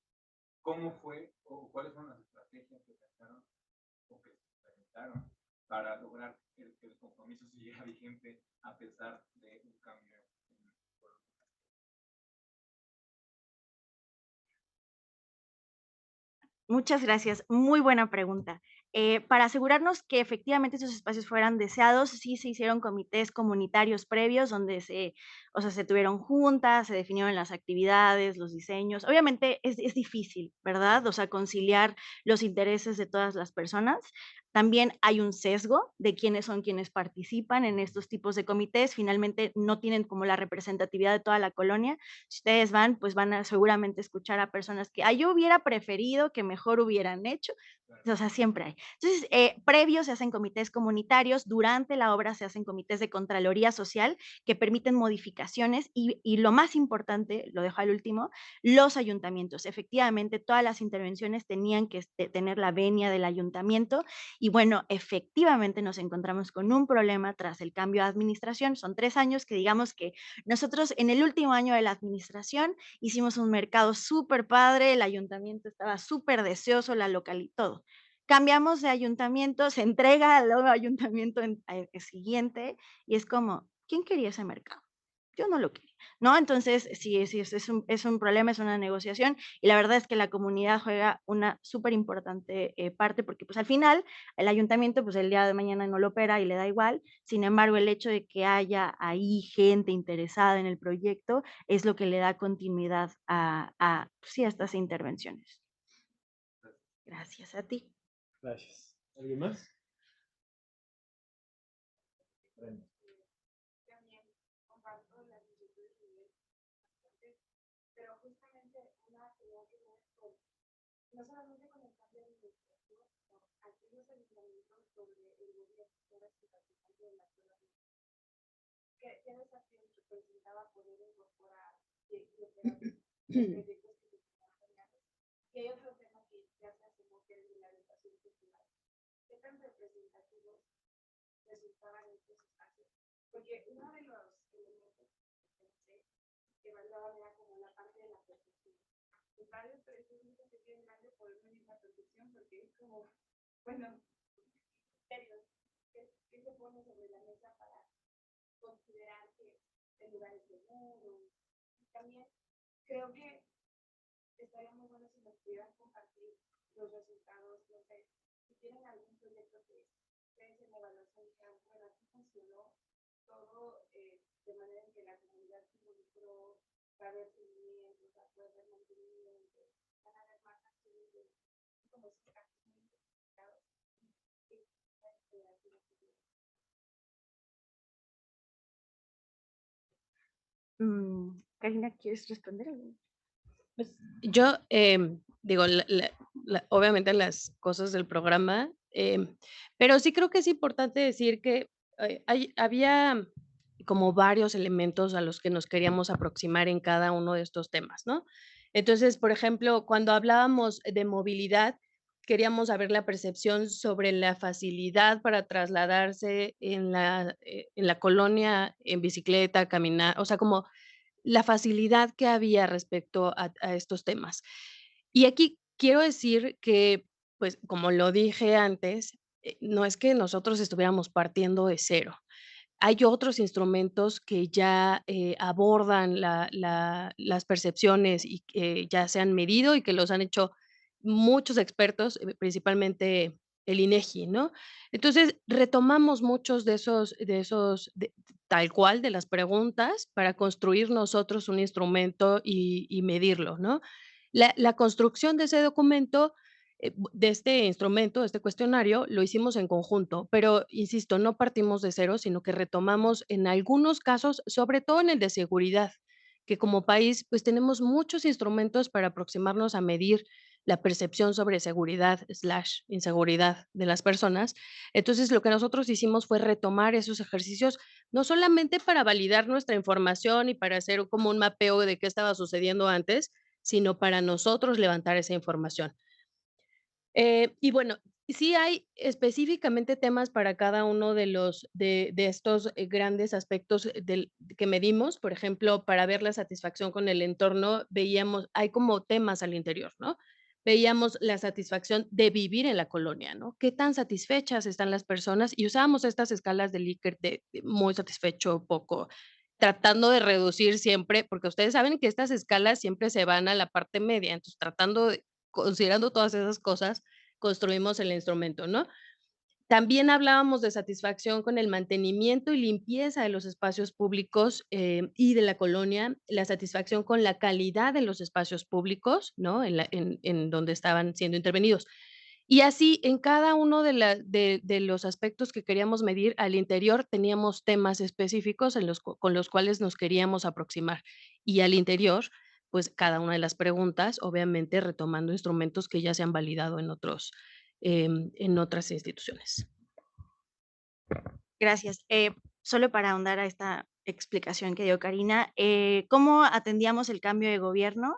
¿Cómo fue o cuáles fueron las estrategias que pensaron o que se implementaron para lograr que el compromiso siguiera vigente a pesar de un cambio en el pueblo? Muchas gracias. Muy buena pregunta. Para asegurarnos que efectivamente esos espacios fueran deseados, sí se hicieron comités comunitarios previos donde o sea, se tuvieron juntas, se definieron las actividades, los diseños. Obviamente es difícil, ¿verdad? O sea, conciliar los intereses de todas las personas. También hay un sesgo de quiénes son quienes participan en estos tipos de comités. Finalmente no tienen como la representatividad de toda la colonia. Si ustedes van, pues van a seguramente escuchar a personas que yo hubiera preferido que mejor hubieran hecho. O sea, siempre hay. Entonces, previo se hacen comités comunitarios, durante la obra se hacen comités de Contraloría Social que permiten modificaciones y lo más importante, lo dejo al último, los ayuntamientos. Efectivamente, todas las intervenciones tenían que tener la venia del ayuntamiento y bueno, efectivamente nos encontramos con un problema tras el cambio de administración. Son 3 años que digamos que nosotros en el último año de la administración hicimos un mercado súper padre, el ayuntamiento estaba súper deseoso, la local y todo. Cambiamos de ayuntamiento, se entrega al nuevo ayuntamiento siguiente y es como, ¿quién quería ese mercado? Yo no lo quería, ¿no? Entonces, sí, es un problema, es una negociación y la verdad es que la comunidad juega una súper importante parte porque pues al final el ayuntamiento pues el día de mañana no lo opera y le da igual, sin embargo el hecho de que haya ahí gente interesada en el proyecto es lo que le da continuidad sí, a estas intervenciones. Gracias a ti. Gracias. ¿Alguien más? También comparto las inquietudes de Miguel, pero justamente una actividad que tiene no solamente con el cambio de administración, sino aquí los ayuntamientos donde el gobierno era su participante de la ciudad. ¿Qué desafíos representaba poder incorporar y operar proyectos que se están planeando? Y hay otro tema que ya se asumió que es de la educación cultural. ¿Qué tan representativos resultaban estos espacios? Porque uno de los elementos que evaluaban era como la parte de la percepción. En varios proyectos se tiene grande poder medir la percepción porque es como, bueno, criterios que se pone sobre la mesa para considerar que el lugar es seguro. También creo que estaría muy bueno si nos pudieran compartir los resultados, no sé, si tienen algún proyecto que ustedes en la evaluación dijeron, bueno, aquí funcionó todo de manera en que la comunidad se involucró, va a haber seguimiento, va a haber mantenimiento, van a haber más acciones, como esos casos muy identificados. Karina, ¿quieres responder? Pues yo digo, obviamente las cosas del programa, pero sí creo que es importante decir que había como varios elementos a los que nos queríamos aproximar en cada uno de estos temas, ¿no? Entonces, por ejemplo, cuando hablábamos de movilidad, queríamos saber la percepción sobre la facilidad para trasladarse en la colonia en bicicleta, caminar, o sea, como la facilidad que había respecto a estos temas. Y aquí quiero decir que, pues, como lo dije antes, no es que nosotros estuviéramos partiendo de cero. Hay otros instrumentos que ya abordan las percepciones y que ya se han medido y que los han hecho muchos expertos, principalmente el INEGI, ¿no? Entonces, retomamos muchos de esos tal cual, de las preguntas, para construir nosotros un instrumento y medirlo, ¿no? La construcción de ese documento, de este instrumento, de este cuestionario, lo hicimos en conjunto, pero insisto, no partimos de cero, sino que retomamos en algunos casos, sobre todo en el de seguridad, que como país, pues tenemos muchos instrumentos para aproximarnos a medir la percepción sobre seguridad / inseguridad de las personas. Entonces, lo que nosotros hicimos fue retomar esos ejercicios, no solamente para validar nuestra información y para hacer como un mapeo de qué estaba sucediendo antes, sino para nosotros levantar esa información. Y bueno, sí hay específicamente temas para cada uno de estos grandes aspectos que medimos. Por ejemplo, para ver la satisfacción con el entorno, hay como temas al interior, ¿no? veíamos la satisfacción de vivir en la colonia, ¿no? ¿Qué tan satisfechas están las personas? Y usábamos estas escalas de Likert de muy satisfecho, poco, tratando de reducir siempre, porque ustedes saben que estas escalas siempre se van a la parte media, entonces considerando todas esas cosas, construimos el instrumento, ¿no? También hablábamos de satisfacción con el mantenimiento y limpieza de los espacios públicos, y de la colonia, la satisfacción con la calidad de los espacios públicos, ¿no? En donde estaban siendo intervenidos. Y así, en cada uno de los aspectos que queríamos medir, al interior teníamos temas específicos con los cuales nos queríamos aproximar. Y al interior, pues, cada una de las preguntas, obviamente, retomando instrumentos que ya se han validado en otras instituciones. Gracias. Solo para ahondar a esta explicación que dio Karina, ¿cómo atendíamos el cambio de gobierno?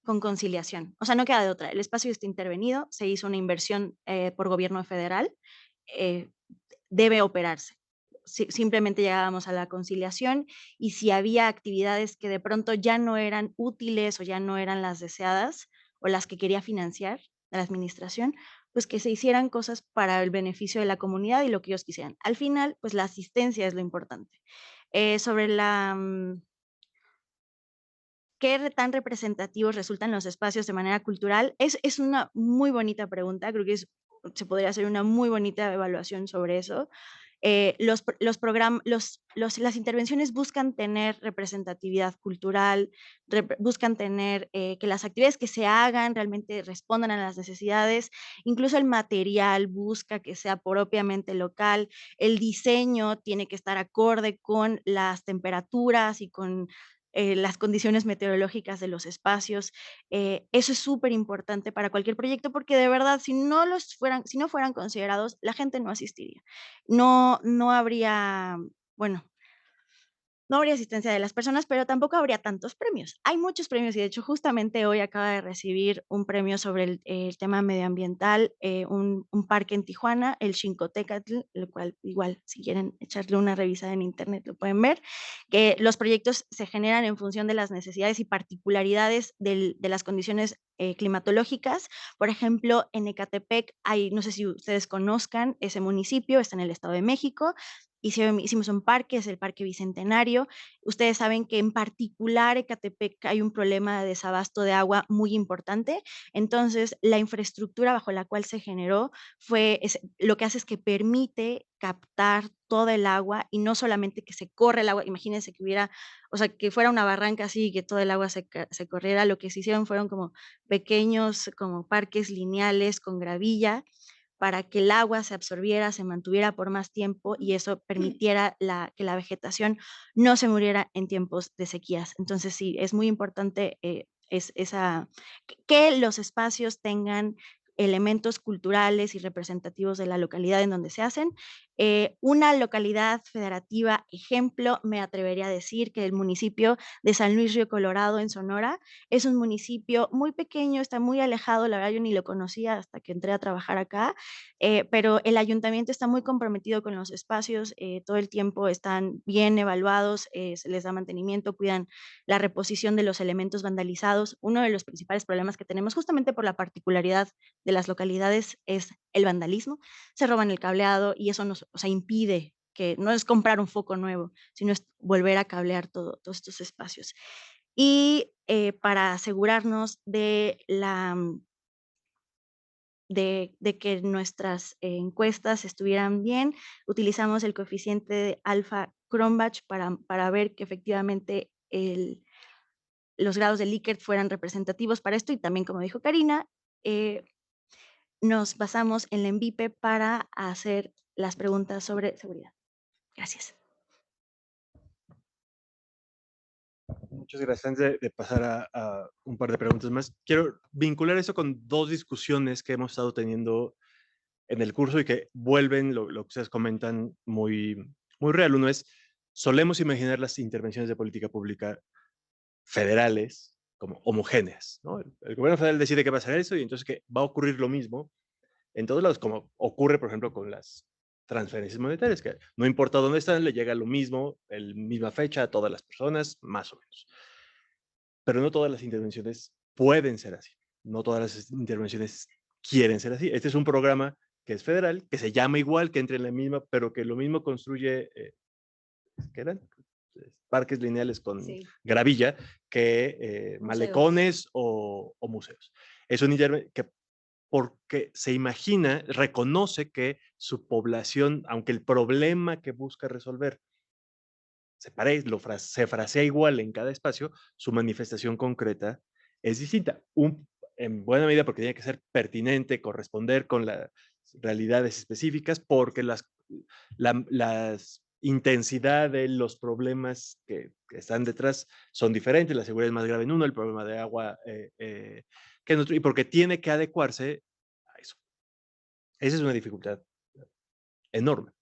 Con conciliación. O sea, no queda de otra. El espacio está intervenido, se hizo una inversión por gobierno federal, eh, debe operarse. Simplemente llegábamos a la conciliación y si había actividades que de pronto ya no eran útiles o ya no eran las deseadas o las que quería financiar la administración, pues que se hicieran cosas para el beneficio de la comunidad y lo que ellos quisieran. Al final, pues la asistencia es lo importante. Sobre ¿qué tan representativos resultan los espacios de manera cultural? Es una muy bonita pregunta, creo que se podría hacer una muy bonita evaluación sobre eso. Las intervenciones buscan tener representatividad cultural, buscan tener que las actividades que se hagan realmente respondan a las necesidades, incluso el material busca que sea propiamente local, el diseño tiene que estar acorde con las temperaturas y con las condiciones meteorológicas de los espacios. Eso es súper importante para cualquier proyecto porque de verdad, si no fueran considerados, la gente no asistiría. No habría, bueno, no habría asistencia de las personas, pero tampoco habría tantos premios. Hay muchos premios y de hecho justamente hoy acaba de recibir un premio sobre el tema medioambiental, un parque en Tijuana, el Xincotecatl, el cual igual si quieren echarle una revisada en internet lo pueden ver, que los proyectos se generan en función de las necesidades y particularidades de las condiciones climatológicas. Por ejemplo, en Ecatepec hay, no sé si ustedes conozcan ese municipio, está en el Estado de México. Hicimos un parque, es el Parque Bicentenario. Ustedes saben que en particular Ecatepec hay un problema de desabasto de agua muy importante. Entonces, la infraestructura bajo la cual se generó lo que hace es que permite captar toda el agua y no solamente que se corre el agua. Imagínense que hubiera, o sea, que fuera una barranca así y que todo el agua se corriera. Lo que se hicieron fueron como pequeños, como parques lineales con gravilla para que el agua se absorbiera, se mantuviera por más tiempo y eso permitiera que la vegetación no se muriera en tiempos de sequías. Entonces sí, es muy importante que los espacios tengan elementos culturales y representativos de la localidad en donde se hacen. Una localidad federativa, ejemplo, me atrevería a decir que el municipio de San Luis Río Colorado en Sonora es un municipio muy pequeño, está muy alejado, la verdad yo ni lo conocía hasta que entré a trabajar acá, pero el ayuntamiento está muy comprometido con los espacios, todo el tiempo están bien evaluados, se les da mantenimiento, cuidan la reposición de los elementos vandalizados. Uno de los principales problemas que tenemos justamente por la particularidad de las localidades es el vandalismo. Se roban el cableado y eso nos, o sea, impide que no es comprar un foco nuevo, sino es volver a cablear todos estos espacios. Y para asegurarnos de que nuestras encuestas estuvieran bien, utilizamos el coeficiente de alfa Cronbach para ver que efectivamente los grados de Likert fueran representativos para esto y también, como dijo Karina, nos basamos en la ENVIPE para hacer las preguntas sobre seguridad. Gracias. Muchas gracias. Antes de pasar a un par de preguntas más, quiero vincular eso con dos discusiones que hemos estado teniendo en el curso y que vuelven lo que ustedes comentan muy, muy real. Uno es, solemos imaginar las intervenciones de política pública federales como homogéneas, ¿no? El gobierno federal decide que va a hacer eso y entonces que va a ocurrir lo mismo en todos lados, como ocurre, por ejemplo, con las transferencias monetarias, que no importa dónde están, le llega lo mismo, misma fecha a todas las personas, más o menos. Pero no todas las intervenciones pueden ser así. no todas las intervenciones quieren ser así. Este es un programa que es federal, que se llama igual, que entre en la misma, pero que lo mismo construye, ¿qué eran? Parques lineales con Sí. gravilla que Museos. malecones o museos. Es un que porque se imagina, reconoce que su población, aunque el problema que busca resolver se frasea igual en cada espacio, su manifestación concreta es distinta. En buena medida porque tiene que ser pertinente, corresponder con las realidades específicas, porque las intensidad de los problemas que están detrás son diferentes. La seguridad es más grave en uno, el problema de agua que en otro, y porque tiene que adecuarse a eso. Esa es una dificultad enorme.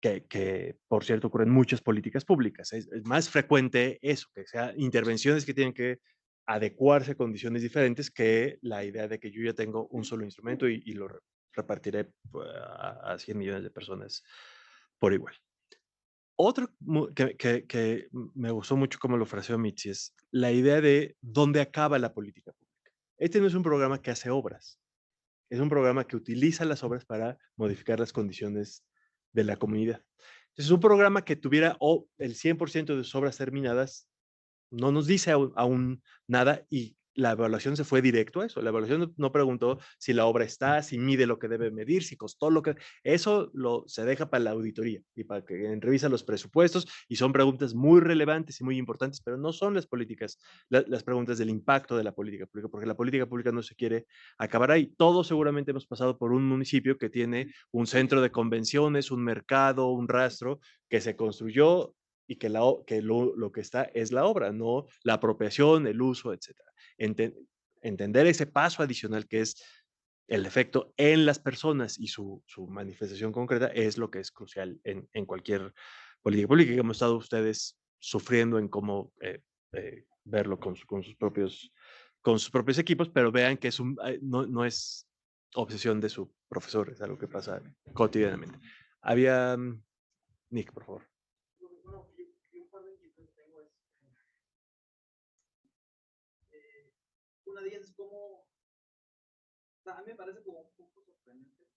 Que, por cierto, ocurre en muchas políticas públicas. Es más frecuente eso, que sean intervenciones que tienen que adecuarse a condiciones diferentes que la idea de que yo ya tengo un solo instrumento y lo repartiré pues, a 100 millones de personas por igual. Otro que me gustó mucho como lo fraseó Mitzi es la idea de dónde acaba la política pública. Este no es un programa que hace obras, es un programa que utiliza las obras para modificar las condiciones de la comunidad. Entonces, un programa que tuviera el 100% de sus obras terminadas no nos dice aún nada y la evaluación se fue directo a eso. La evaluación no preguntó si la obra está, si mide lo que debe medir, si costó lo que... Eso se deja para la auditoría y para que revisa los presupuestos y son preguntas muy relevantes y muy importantes, pero no son las políticas, las preguntas del impacto de la política pública, porque la política pública no se quiere acabar ahí. Todos seguramente hemos pasado por un municipio que tiene un centro de convenciones, un mercado, un rastro que se construyó y que lo que está es la obra, no la apropiación, el uso, etc. Entender ese paso adicional que es el efecto en las personas y su manifestación concreta es lo que es crucial en cualquier política pública que hemos estado ustedes sufriendo en cómo verlo con sus propios equipos, pero vean que no es obsesión de su profesor, es algo que pasa cotidianamente. Había, Nick, por favor. Una de ellas es como, a mí me parece como un poco sorprendente,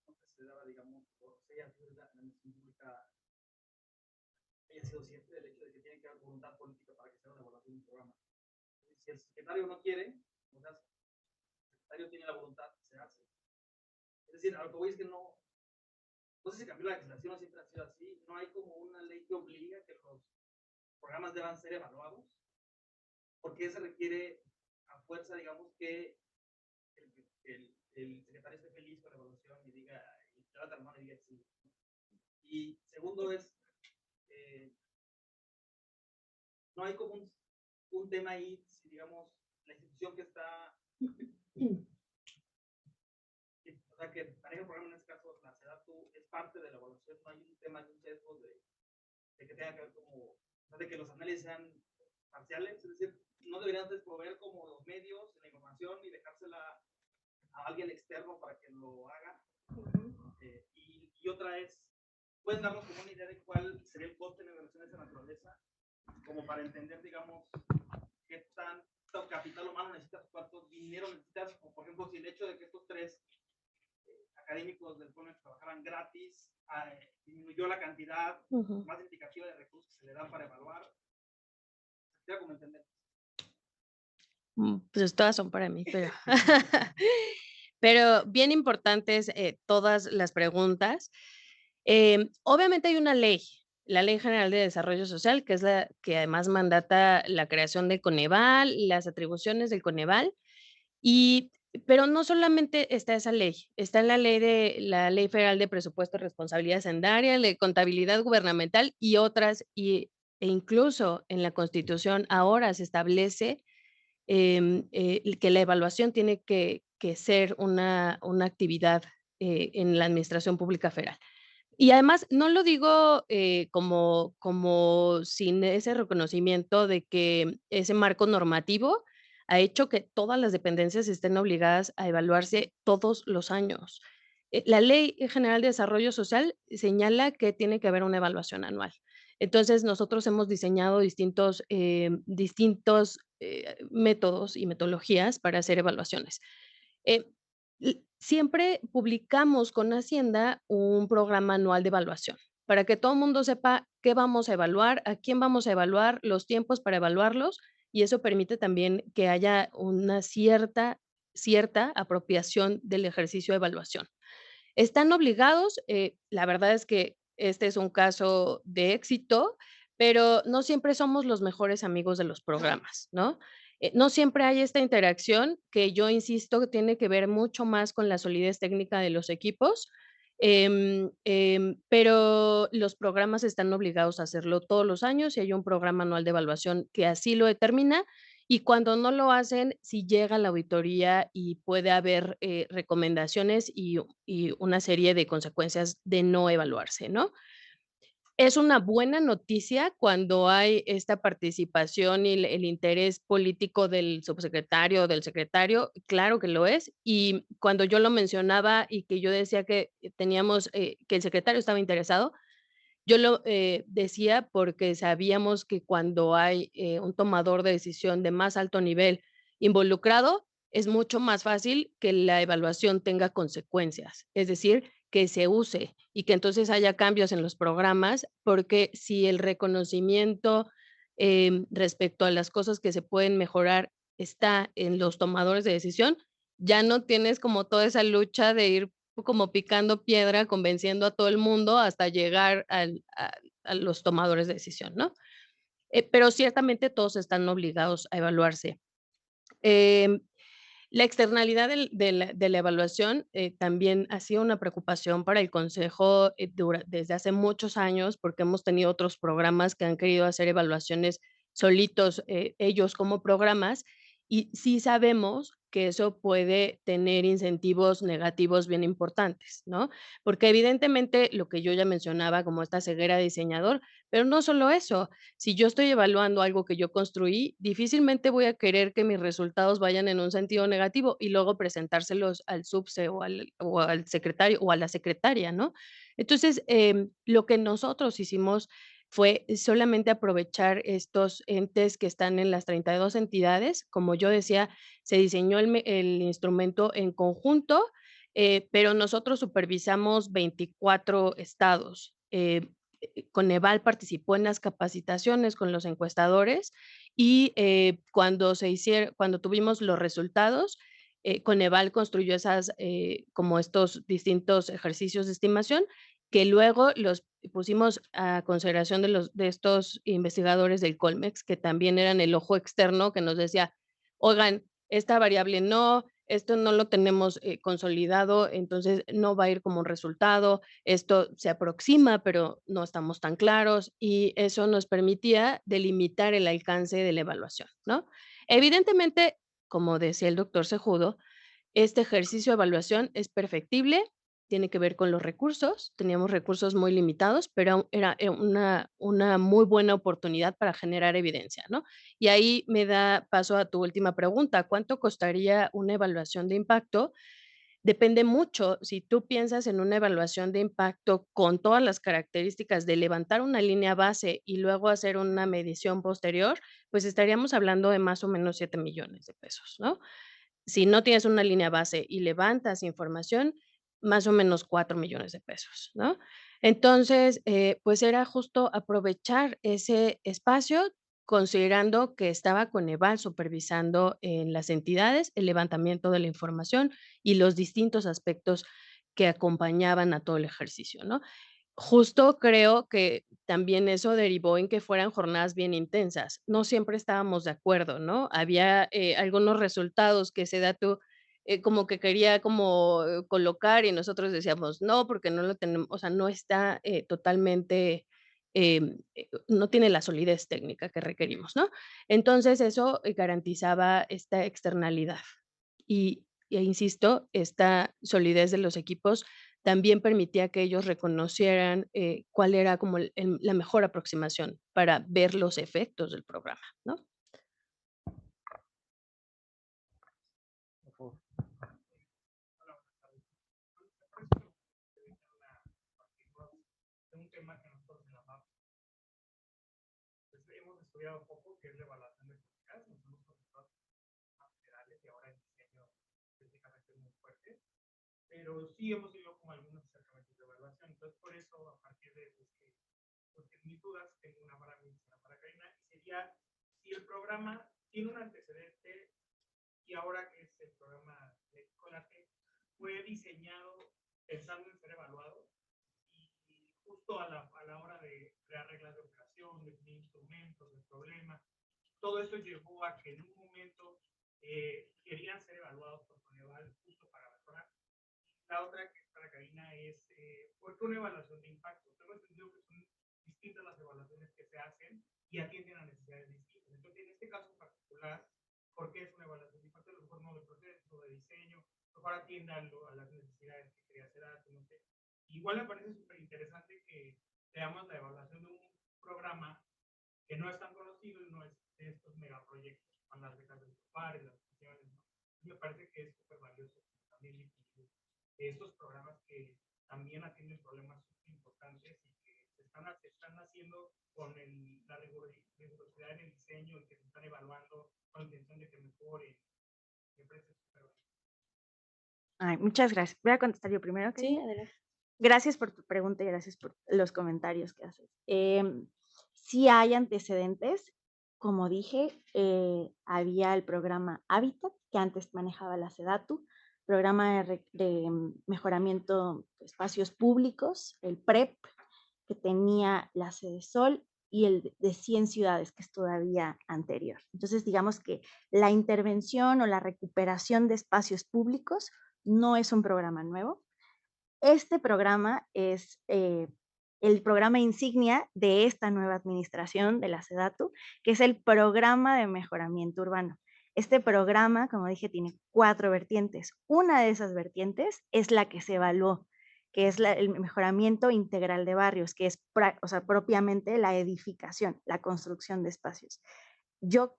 no que se daba, digamos, por ella la administración pública haya sido siempre el hecho de que tiene que haber voluntad política para que se haga una evaluación de un programa. Si el secretario no quiere, o sea, el secretario tiene la voluntad, se hace. Es decir, a lo que voy es que no sé si cambió la legislación o siempre ha sido así, no hay como una ley que obliga que los programas deban ser evaluados, porque se requiere a fuerza, digamos, que el secretario esté feliz con la evaluación y diga, y levanta la mano y diga sí. Y segundo es, no hay como un tema ahí, si digamos, la institución que está, o sea, que maneja el programa, en este caso, la SEDATU, es parte de la evaluación, no hay un tema de un sesgo de que tenga que ver como, o sea, de que los análisis sean parciales, es decir, no deberían proveer como los medios, la información y dejársela a alguien externo para que lo haga. Y otra es, ¿pueden darnos como una idea de cuál sería el coste de la evaluación de esa naturaleza? Como para entender, digamos, qué tanto capital humano necesitas, cuánto dinero necesitas, como por ejemplo, si el hecho de que estos tres académicos del CONEX trabajaran gratis disminuyó la cantidad más significativa de recursos que se le dan para evaluar. ¿Qué como entender? Pues todas son para mí, pero, pero bien importantes todas las preguntas. Obviamente hay una ley, la Ley General de Desarrollo Social, que es la que además mandata la creación del Coneval, las atribuciones del Coneval, pero no solamente está esa ley, está la Ley Federal de Presupuesto y Responsabilidad Hacendaria, la de Contabilidad Gubernamental y otras, e incluso en la Constitución ahora se establece que la evaluación tiene que ser una actividad en la administración pública federal. Y además, no lo digo como sin ese reconocimiento de que ese marco normativo ha hecho que todas las dependencias estén obligadas a evaluarse todos los años. La Ley General de Desarrollo Social señala que tiene que haber una evaluación anual. Entonces, nosotros hemos diseñado distintos métodos y metodologías para hacer evaluaciones. Eh, Siempre publicamos con Hacienda un programa anual de evaluación para que todo el mundo sepa qué vamos a evaluar, a quién vamos a evaluar, los tiempos para evaluarlos, y eso permite también que haya una cierta apropiación del ejercicio de evaluación. Están obligados, la verdad es que este es un caso de éxito, pero no siempre somos los mejores amigos de los programas, ¿no? No siempre hay esta interacción que yo insisto que tiene que ver mucho más con la solidez técnica de los equipos, pero los programas están obligados a hacerlo todos los años y hay un programa anual de evaluación que así lo determina y cuando no lo hacen, si llega la auditoría y puede haber recomendaciones y una serie de consecuencias de no evaluarse, ¿no? Es una buena noticia cuando hay esta participación y el interés político del subsecretario o del secretario, claro que lo es. Y cuando yo lo mencionaba y que yo decía que teníamos, que el secretario estaba interesado, yo lo decía porque sabíamos que cuando hay un tomador de decisión de más alto nivel involucrado, es mucho más fácil que la evaluación tenga consecuencias, es decir, que se use y que entonces haya cambios en los programas, porque si el reconocimiento respecto a las cosas que se pueden mejorar está en los tomadores de decisión, ya no tienes como toda esa lucha de ir como picando piedra, convenciendo a todo el mundo hasta llegar a los tomadores de decisión, ¿no? Pero ciertamente todos están obligados a evaluarse. Em, la externalidad de la evaluación también ha sido una preocupación para el Consejo desde hace muchos años, porque hemos tenido otros programas que han querido hacer evaluaciones solitos, ellos como programas, y sí sabemos que eso puede tener incentivos negativos bien importantes, ¿no? Porque evidentemente lo que yo ya mencionaba, como esta ceguera de diseñador, pero no solo eso, si yo estoy evaluando algo que yo construí, difícilmente voy a querer que mis resultados vayan en un sentido negativo y luego presentárselos al subse o al secretario o a la secretaria, ¿no? Entonces, lo que nosotros hicimos fue solamente aprovechar estos entes que están en las 32 entidades. Como yo decía, se diseñó el instrumento en conjunto, pero nosotros supervisamos 24 estados. Coneval participó en las capacitaciones con los encuestadores y cuando tuvimos los resultados, Coneval construyó como estos distintos ejercicios de estimación que luego los pusimos a consideración de estos investigadores del Colmex, que también eran el ojo externo que nos decía, oigan, esta variable no, esto no lo tenemos consolidado, entonces no va a ir como un resultado, esto se aproxima, pero no estamos tan claros y eso nos permitía delimitar el alcance de la evaluación, ¿no? Evidentemente, como decía el doctor Sejudo, este ejercicio de evaluación es perfectible, tiene que ver con los recursos, teníamos recursos muy limitados, pero era una muy buena oportunidad para generar evidencia, ¿no? Y ahí me da paso a tu última pregunta, ¿cuánto costaría una evaluación de impacto? Depende mucho, si tú piensas en una evaluación de impacto con todas las características de levantar una línea base y luego hacer una medición posterior, pues estaríamos hablando de más o menos 7 millones de pesos, ¿no? Si no tienes una línea base y levantas información, más o menos 4 millones de pesos, ¿no? Entonces, pues era justo aprovechar ese espacio, considerando que estaba Coneval supervisando en las entidades el levantamiento de la información y los distintos aspectos que acompañaban a todo el ejercicio, ¿no? Justo creo que también eso derivó en que fueran jornadas bien intensas. No siempre estábamos de acuerdo, ¿no? Había, algunos resultados que SEDATU, como que quería como colocar y nosotros decíamos: "No, porque no lo tenemos, o sea, no está, totalmente, no tiene la solidez técnica que requerimos", ¿no? Entonces, eso, garantizaba esta externalidad. Insisto, esta solidez de los equipos también permitía que ellos reconocieran, cuál era como la mejor aproximación para ver los efectos del programa, ¿no? Un tema que nosotros en la MAP pues, hemos estudiado poco, que es la evaluación de políticas. Nos hemos pero sí hemos tenido como algunos acercamientos de evaluación. Entonces, por eso, a partir de eso, porque mis dudas, tengo una para mí, una para Karina, y sería si el programa tiene un antecedente y ahora que es el programa de Escolate, fue diseñado pensando en ser evaluado y justo a la hora de crear reglas de operación, definir instrumentos, el problema, todo eso llevó a que en un momento querían ser evaluados por Coneval justo para mejorar. La otra que es para Karina es, ¿por qué una evaluación de impacto? Tengo entendido que son distintas las evaluaciones que se hacen y atienden a necesidades distintas. Entonces, en este caso en particular, ¿por qué es una evaluación de impacto? A lo mejor no de proceso, de diseño, mejor atiende a las necesidades que quería hacer, no sé. Igual me parece súper interesante que veamos la evaluación de un programa que no es tan conocido y no es de estos megaproyectos, con las becas de los pares, las funciones, ¿no? Me parece que es súper valioso también difundir estos programas que también atienden problemas importantes y que se están haciendo con la rigurosidad en el diseño y que se están evaluando con la intención de que mejoren. Me parece súper valioso. Ay, muchas gracias. Voy a contestar yo primero. Sí, adelante. Gracias por tu pregunta y gracias por los comentarios que haces. Sí hay antecedentes. Como dije, había el programa Habitat, que antes manejaba la SEDATU, programa de mejoramiento de espacios públicos, el PREP, que tenía la Sedesol, y el de 100 ciudades, que es todavía anterior. Entonces, digamos que la intervención o la recuperación de espacios públicos no es un programa nuevo. Este programa es el programa insignia de esta nueva administración de la SEDATU, que es el Programa de Mejoramiento Urbano. Este programa, como dije, tiene 4 vertientes. Una de esas vertientes es la que se evaluó, que es el mejoramiento integral de barrios, que es propiamente la edificación, la construcción de espacios. Yo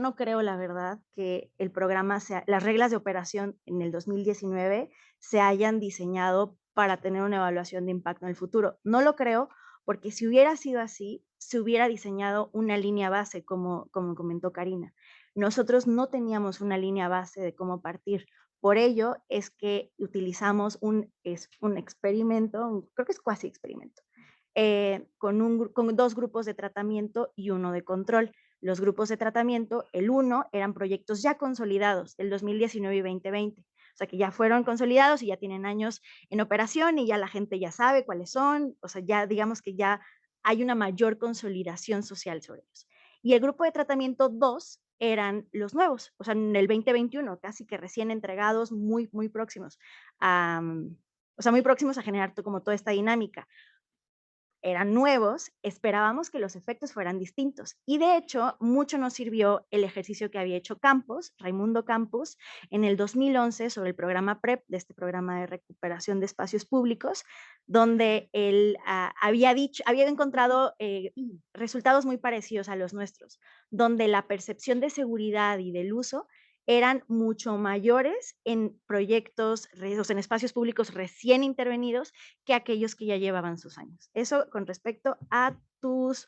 no creo, la verdad, que el programa las reglas de operación en el 2019 se hayan diseñado para tener una evaluación de impacto en el futuro. No lo creo, porque si hubiera sido así, se hubiera diseñado una línea base, como comentó Karina. Nosotros no teníamos una línea base de cómo partir. Por ello es que utilizamos un experimento, creo que es cuasi experimento, con 2 grupos de tratamiento y 1 de control. Los grupos de tratamiento, el 1 eran proyectos ya consolidados del 2019 y 2020, o sea que ya fueron consolidados y ya tienen años en operación y ya la gente ya sabe cuáles son, o sea, ya digamos que ya hay una mayor consolidación social sobre ellos. Y el grupo de tratamiento 2 eran los nuevos, o sea, en el 2021, casi que recién entregados, muy próximos muy próximos a generar como toda esta dinámica. Eran nuevos, esperábamos que los efectos fueran distintos. Y de hecho, mucho nos sirvió el ejercicio que había hecho Campos, Raimundo Campos, en el 2011 sobre el programa PREP, de este programa de recuperación de espacios públicos, donde él había encontrado resultados muy parecidos a los nuestros, donde la percepción de seguridad y del uso eran mucho mayores en proyectos, en espacios públicos recién intervenidos que aquellos que ya llevaban sus años. Eso con respecto a tus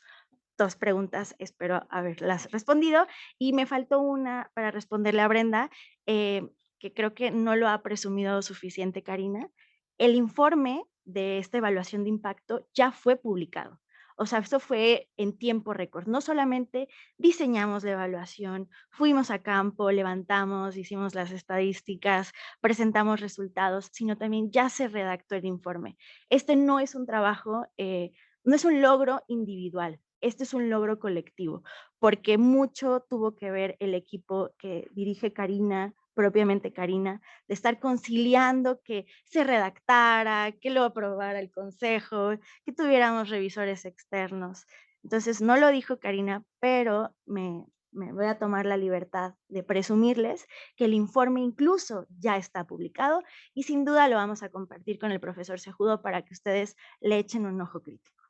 2 preguntas, espero haberlas respondido. Y me faltó una para responderle a Brenda, que creo que no lo ha presumido suficiente Karina. El informe de esta evaluación de impacto ya fue publicado. O sea, esto fue en tiempo récord. No solamente diseñamos la evaluación, fuimos a campo, levantamos, hicimos las estadísticas, presentamos resultados, sino también ya se redactó el informe. Este no es un trabajo, no es un logro individual, este es un logro colectivo, porque mucho tuvo que ver el equipo que dirige Karina, propiamente Karina, de estar conciliando que se redactara, que lo aprobara el consejo, que tuviéramos revisores externos. Entonces, no lo dijo Karina, pero me voy a tomar la libertad de presumirles que el informe incluso ya está publicado y sin duda lo vamos a compartir con el profesor Cejudo para que ustedes le echen un ojo crítico.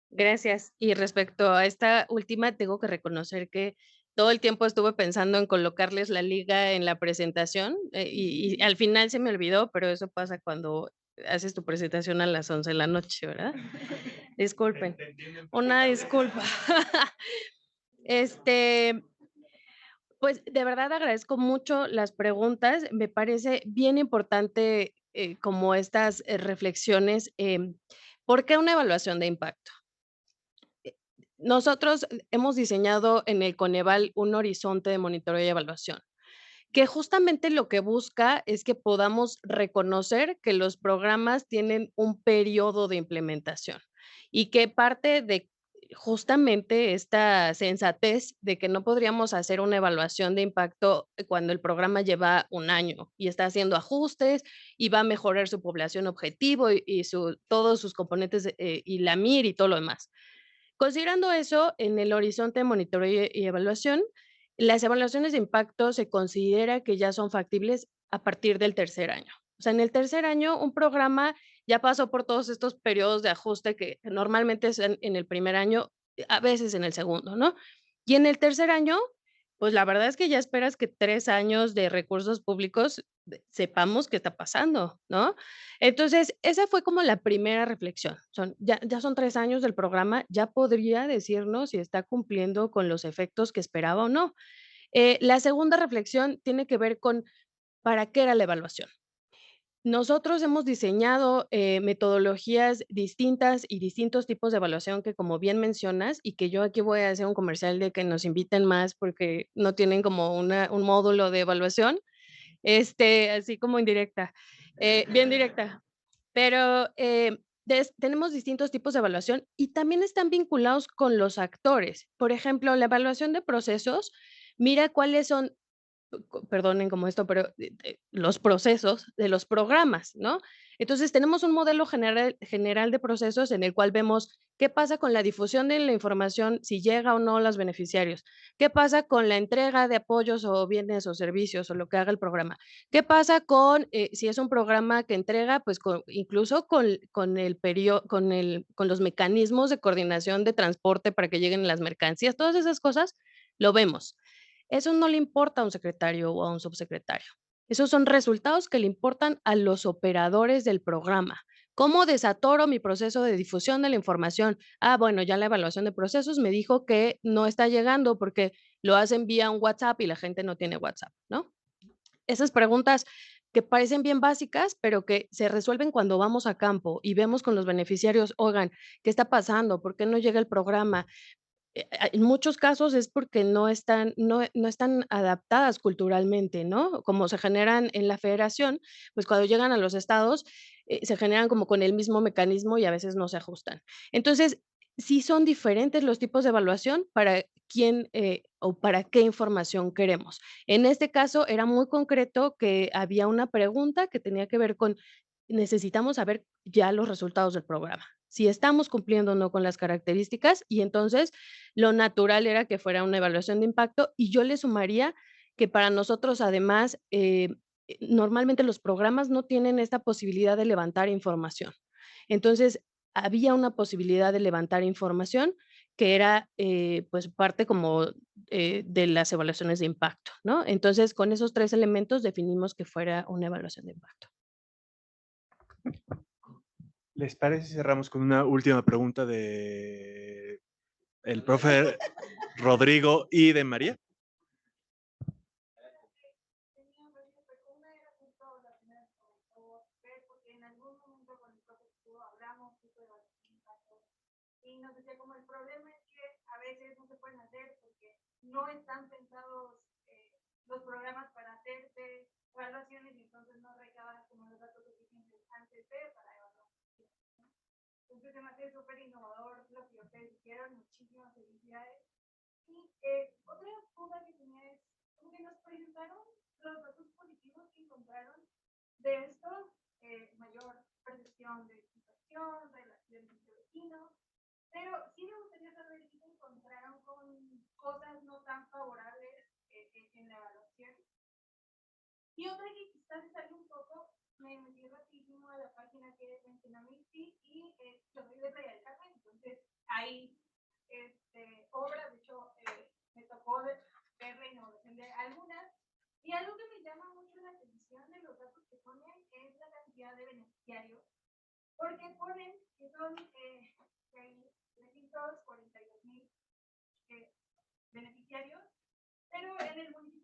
Gracias. Y respecto a esta última, tengo que reconocer que todo el tiempo estuve pensando en colocarles la liga en la presentación y al final se me olvidó, pero eso pasa cuando haces tu presentación a las 11 de la noche, ¿verdad? Disculpen. Una disculpa. Pues de verdad agradezco mucho las preguntas. Me parece bien importante como estas reflexiones. ¿Por qué una evaluación de impacto? Nosotros hemos diseñado en el Coneval un horizonte de monitoreo y evaluación, que justamente lo que busca es que podamos reconocer que los programas tienen un periodo de implementación y que parte de justamente esta sensatez de que no podríamos hacer una evaluación de impacto cuando el programa lleva un año y está haciendo ajustes y va a mejorar su población objetivo y todos sus componentes y la MIR y todo lo demás. Considerando eso, en el horizonte de monitoreo y evaluación, las evaluaciones de impacto se considera que ya son factibles a partir del tercer año. O sea, en el tercer año, un programa ya pasó por todos estos periodos de ajuste que normalmente es en el primer año, a veces en el segundo, ¿no? Y en el tercer año, pues la verdad es que ya esperas que 3 años de recursos públicos sepamos qué está pasando, ¿no? Entonces, esa fue como la primera reflexión. Ya son 3 años del programa, ya podría decirnos si está cumpliendo con los efectos que esperaba o no. La segunda reflexión tiene que ver con para qué era la evaluación. Nosotros hemos diseñado metodologías distintas y distintos tipos de evaluación que, como bien mencionas, y que yo aquí voy a hacer un comercial de que nos inviten más porque no tienen como un módulo de evaluación, así como indirecta, bien directa. Pero tenemos distintos tipos de evaluación y también están vinculados con los actores. Por ejemplo, la evaluación de procesos, mira cuáles son, perdonen como esto, pero los procesos de los programas, ¿no? Entonces, tenemos un modelo general de procesos en el cual vemos qué pasa con la difusión de la información, si llega o no a los beneficiarios, qué pasa con la entrega de apoyos o bienes o servicios o lo que haga el programa, qué pasa con, si es un programa que entrega, pues incluso con el periodo, con los mecanismos de coordinación de transporte para que lleguen las mercancías, todas esas cosas, lo vemos. Eso no le importa a un secretario o a un subsecretario. Esos son resultados que le importan a los operadores del programa. ¿Cómo desatoro mi proceso de difusión de la información? Ah, bueno, ya la evaluación de procesos me dijo que no está llegando porque lo hacen vía un WhatsApp y la gente no tiene WhatsApp, ¿no? Esas preguntas que parecen bien básicas, pero que se resuelven cuando vamos a campo y vemos con los beneficiarios, oigan, ¿qué está pasando? ¿Por qué no llega el programa? En muchos casos es porque no están adaptadas culturalmente, ¿no? Como se generan en la federación, pues cuando llegan a los estados, se generan como con el mismo mecanismo y a veces no se ajustan. Entonces, sí son diferentes los tipos de evaluación para quién o para qué información queremos. En este caso era muy concreto que había una pregunta que tenía que ver con necesitamos saber ya los resultados del programa, si estamos cumpliendo o no con las características y entonces lo natural era que fuera una evaluación de impacto y yo le sumaría que para nosotros además, normalmente los programas no tienen esta posibilidad de levantar información. Entonces, había una posibilidad de levantar información que era pues parte como de las evaluaciones de impacto, ¿no? Entonces, con esos 3 elementos definimos que fuera una evaluación de impacto. ¿Les parece si cerramos con una última pregunta de el profe Rodrigo y de María? Tenía varias, pero una era justo la primera que comentó Fer, porque en algún momento con el profesor hablamos justo de los impactos y nos decía como el problema es que a veces no se pueden hacer porque no están pensados los programas para hacerte evaluaciones y entonces no recabas como los datos suficientes antes de para evaluar. ¿No? Entonces se me hace súper innovador lo que ustedes hicieron, muchísimas felicidades. Y otra duda que tenía es, como que nos presentaron los datos positivos que encontraron de esto, mayor percepción de situación, relaciones entre vecinos, pero sí me gustaría saber si se encontraron con cosas no tan favorables en la evaluación. Y otra que quizás sale un poco, me metí rapidísimo a la página que mencionó Misty y yo soy de Playa del Carmen, entonces hay obras, de hecho me tocó ver la innovación de algunas. Y algo que me llama mucho la atención de los datos que ponen es la cantidad de beneficiarios, porque ponen que son 342,000 beneficiarios, pero en el municipio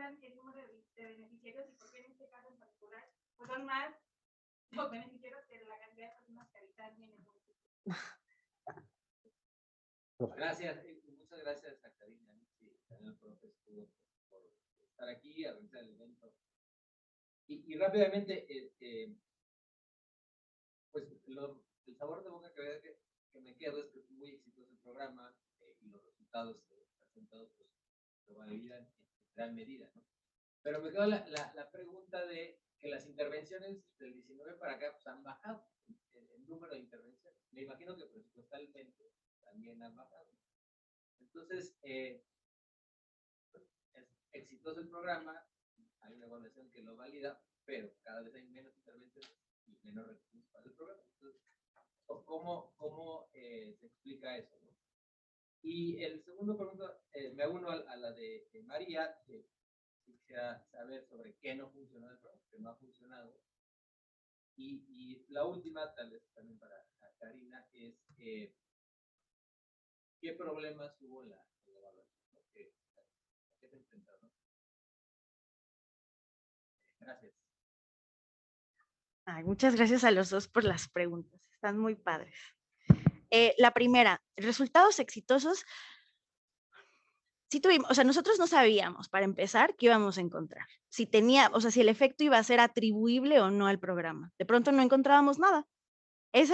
calculan el número de beneficiarios y por qué en este caso en particular pues son más los beneficiarios que la cantidad de personas que habitan en el municipio? Gracias, muchas gracias a Karina, también por estar aquí, a realizar el evento. Y rápidamente, pues el sabor de boca que me quedo es que es muy exitoso el programa y los resultados presentados pues, lo validan en gran medida, ¿no? Pero me quedó la pregunta de que las intervenciones del 19 para acá pues, han bajado el número de intervenciones. Me imagino que presupuestalmente también han bajado. Entonces, es exitoso el programa, hay una evaluación que lo valida, pero cada vez hay menos intervenciones y menos recursos para el programa. Entonces, ¿cómo se explica eso, ¿no? Y el segundo pregunta, me uno a la de María, quisiera saber sobre qué no funcionó del programa, que no ha funcionado. Y la última, tal vez también para Karina, es ¿qué problemas hubo en la evaluación? ¿No? ¿A qué se enfrentaron? Gracias. Ay, muchas gracias a los dos por las preguntas, están muy padres. La primera, resultados exitosos. Sí tuvimos, o sea, nosotros no sabíamos, para empezar, qué íbamos a encontrar. Si tenía, o sea, si el efecto iba a ser atribuible o no al programa. De pronto no encontrábamos nada.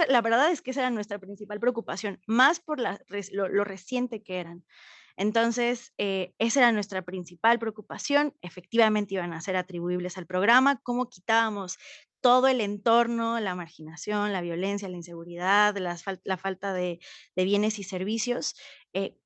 La verdad es que esa era nuestra principal preocupación, más por lo reciente que eran. Entonces, esa era nuestra principal preocupación. Efectivamente iban a ser atribuibles al programa. ¿Cómo quitábamos todo el entorno, la marginación, la violencia, la inseguridad, la falta de bienes y servicios?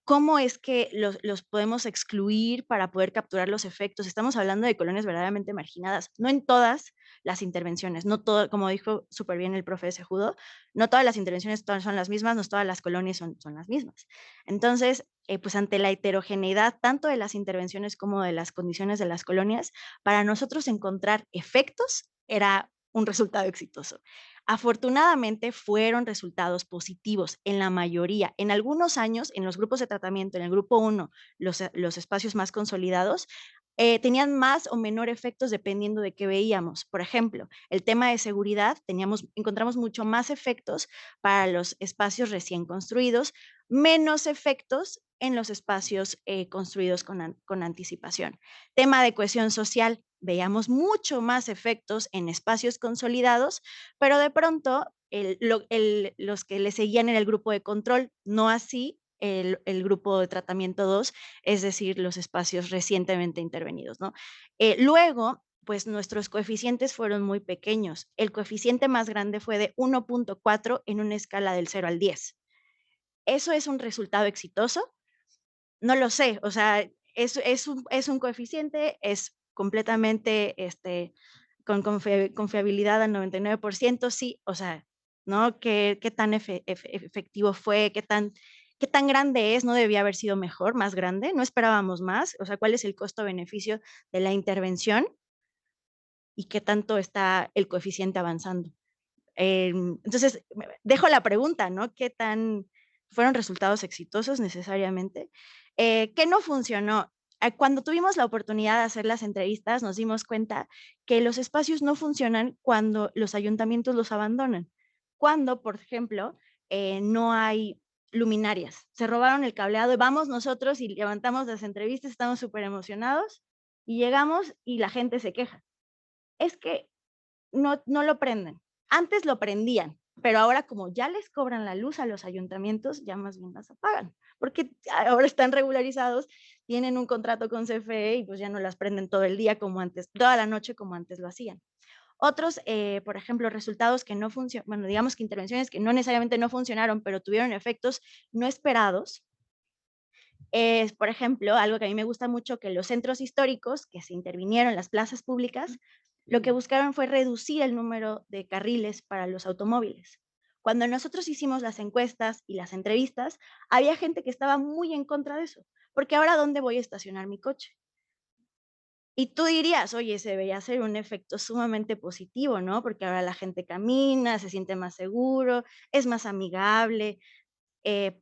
¿Cómo es que los podemos excluir para poder capturar los efectos? Estamos hablando de colonias verdaderamente marginadas, no en todas las intervenciones, no todo, como dijo súper bien el profe Sejudo, no todas las intervenciones son las mismas, no todas las colonias son las mismas. Entonces, pues ante la heterogeneidad tanto de las intervenciones como de las condiciones de las colonias, para nosotros encontrar efectos era un resultado exitoso. Afortunadamente fueron resultados positivos en la mayoría. En algunos años, en los grupos de tratamiento, en el grupo 1, los espacios más consolidados, tenían más o menor efectos dependiendo de qué veíamos. Por ejemplo, el tema de seguridad, encontramos mucho más efectos para los espacios recién construidos, menos efectos en los espacios construidos con anticipación. Tema de cohesión social, veíamos mucho más efectos en espacios consolidados, pero de pronto los que le seguían en el grupo de control, no así el grupo de tratamiento 2, es decir, los espacios recientemente intervenidos, ¿no? Luego, pues nuestros coeficientes fueron muy pequeños. El coeficiente más grande fue de 1.4 en una escala del 0 al 10. ¿Eso es un resultado exitoso? No lo sé, o sea, es un coeficiente, es completamente con confiabilidad al 99%, sí, o sea, ¿no? ¿Qué tan efectivo fue? ¿Qué tan grande es? ¿No debía haber sido mejor, más grande? ¿No esperábamos más? O sea, ¿cuál es el costo-beneficio de la intervención? ¿Y qué tanto está el coeficiente avanzando? Entonces, dejo la pregunta, ¿no? ¿Qué tan fueron resultados exitosos necesariamente? ¿Qué no funcionó? Cuando tuvimos la oportunidad de hacer las entrevistas, nos dimos cuenta que los espacios no funcionan cuando los ayuntamientos los abandonan. Cuando, por ejemplo, no hay luminarias. Se robaron el cableado y vamos nosotros y levantamos las entrevistas, estamos súper emocionados y llegamos y la gente se queja. Es que no lo prenden. Antes lo prendían, pero ahora como ya les cobran la luz a los ayuntamientos, ya más bien las apagan, porque ahora están regularizados, tienen un contrato con CFE y pues ya no las prenden todo el día como antes, toda la noche como antes lo hacían. Otros, por ejemplo, resultados que no funcionan, bueno, digamos que intervenciones que no necesariamente no funcionaron, pero tuvieron efectos no esperados. Es, por ejemplo, algo que a mí me gusta mucho, que los centros históricos que se intervinieron, las plazas públicas, lo que buscaron fue reducir el número de carriles para los automóviles. Cuando nosotros hicimos las encuestas y las entrevistas, había gente que estaba muy en contra de eso, porque ahora ¿dónde voy a estacionar mi coche? Y tú dirías, oye, se debería hacer un efecto sumamente positivo, ¿no? Porque ahora la gente camina, se siente más seguro, es más amigable.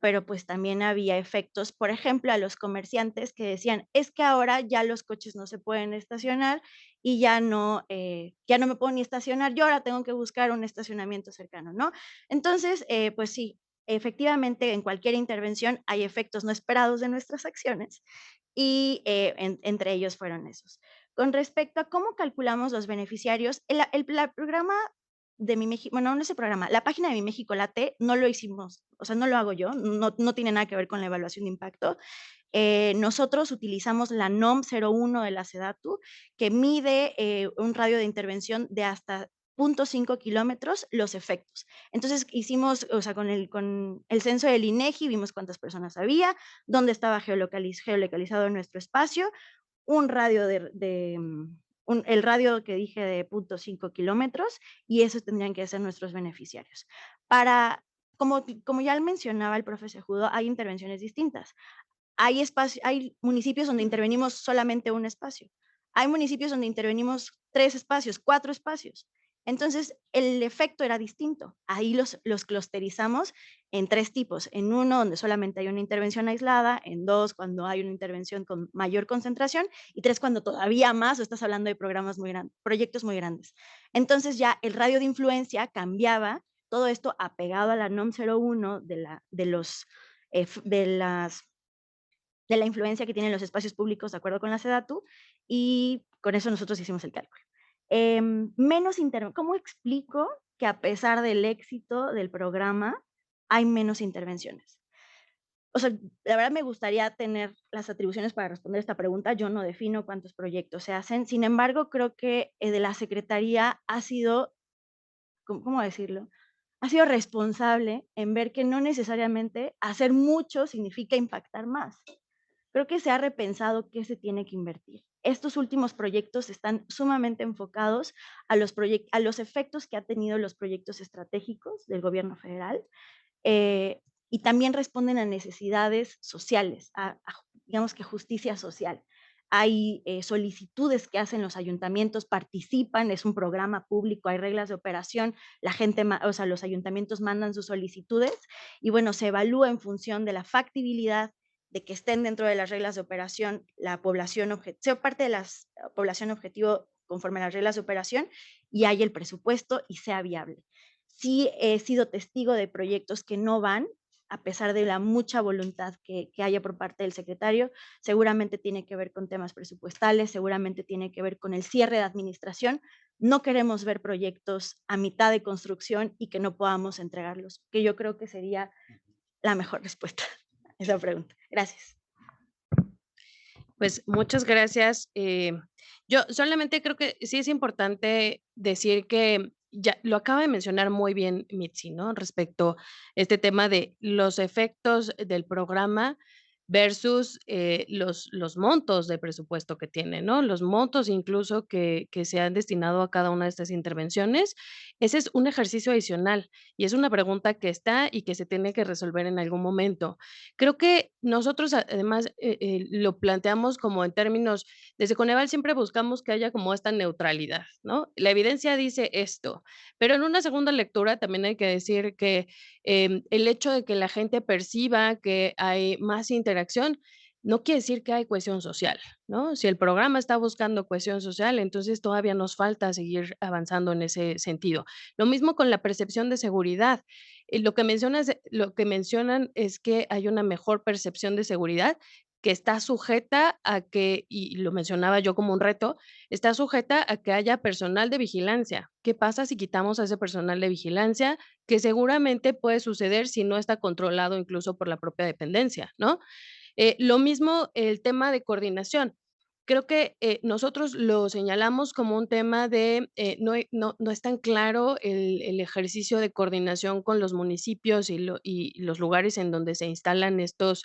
pero pues también había efectos, por ejemplo, a los comerciantes que decían, es que ahora ya los coches no se pueden estacionar y ya no me puedo ni estacionar, yo ahora tengo que buscar un estacionamiento cercano, ¿no? Entonces, pues sí, efectivamente en cualquier intervención hay efectos no esperados de nuestras acciones y entre ellos fueron esos. Con respecto a cómo calculamos los beneficiarios, el programa de Mi México, bueno, no ese programa, la página de Mi México Late no lo hicimos, o sea, no lo hago yo, no tiene nada que ver con la evaluación de impacto. Nosotros utilizamos la NOM 01 de la SEDATU, que mide un radio de intervención de hasta 0.5 kilómetros los efectos. Entonces hicimos, o sea, con el censo del INEGI, vimos cuántas personas había, dónde estaba geolocalizado nuestro espacio, un radio el radio que dije de 0.5 kilómetros, y esos tendrían que ser nuestros beneficiarios. Como ya mencionaba el profe Sejudo, hay intervenciones distintas. Hay municipios donde intervenimos solamente un espacio. Hay municipios donde intervenimos 3 espacios, 4 espacios. Entonces, el efecto era distinto. Ahí los clusterizamos en 3 tipos. En uno, donde solamente hay una intervención aislada. En 2, cuando hay una intervención con mayor concentración. Y 3, cuando todavía más, o estás hablando de proyectos muy grandes. Entonces, ya el radio de influencia cambiaba. Todo esto apegado a la NOM 01 de la influencia que tienen los espacios públicos de acuerdo con la SEDATU, y con eso nosotros hicimos el cálculo. ¿Cómo explico que a pesar del éxito del programa hay menos intervenciones? O sea, la verdad me gustaría tener las atribuciones para responder esta pregunta. Yo no defino cuántos proyectos se hacen. Sin embargo, creo que de la Secretaría ha sido, ¿cómo decirlo? Ha sido responsable en ver que no necesariamente hacer mucho significa impactar más. Creo que se ha repensado qué se tiene que invertir. Estos últimos proyectos están sumamente enfocados a los efectos que han tenido los proyectos estratégicos del gobierno federal, y también responden a necesidades sociales, digamos que justicia social. Hay solicitudes que hacen los ayuntamientos, participan, es un programa público, hay reglas de operación, los ayuntamientos mandan sus solicitudes y bueno, se evalúa en función de la factibilidad, de que estén dentro de las reglas de operación, sea parte de la población objetivo conforme a las reglas de operación y hay el presupuesto y sea viable. Sí he sido testigo de proyectos que no van, a pesar de la mucha voluntad que haya por parte del secretario. Seguramente tiene que ver con temas presupuestales, seguramente tiene que ver con el cierre de administración. No queremos ver proyectos a mitad de construcción y que no podamos entregarlos, que yo creo que sería la mejor respuesta a esa pregunta. Gracias. Pues muchas gracias. Yo solamente creo que sí es importante decir que ya lo acaba de mencionar muy bien Mitzi, ¿no? Respecto a este tema de los efectos del programa versus los montos de presupuesto que tiene, ¿no? Los montos incluso que se han destinado a cada una de estas intervenciones. Ese es un ejercicio adicional y es una pregunta que está y que se tiene que resolver en algún momento. Creo que nosotros además lo planteamos como en términos, desde Coneval siempre buscamos que haya como esta neutralidad, ¿no? La evidencia dice esto, pero en una segunda lectura también hay que decir que el hecho de que la gente perciba que hay más interacción no quiere decir que hay cohesión social, ¿no? Si el programa está buscando cohesión social, entonces todavía nos falta seguir avanzando en ese sentido. Lo mismo con la percepción de seguridad. Lo que mencionan es que hay una mejor percepción de seguridad que está sujeta a que, y lo mencionaba yo como un reto, está sujeta a que haya personal de vigilancia. ¿Qué pasa si quitamos a ese personal de vigilancia? Que seguramente puede suceder si no está controlado incluso por la propia dependencia, ¿no? Lo mismo el tema de coordinación. Creo que nosotros lo señalamos como un tema de no es tan claro el ejercicio de coordinación con los municipios y los lugares en donde se instalan estos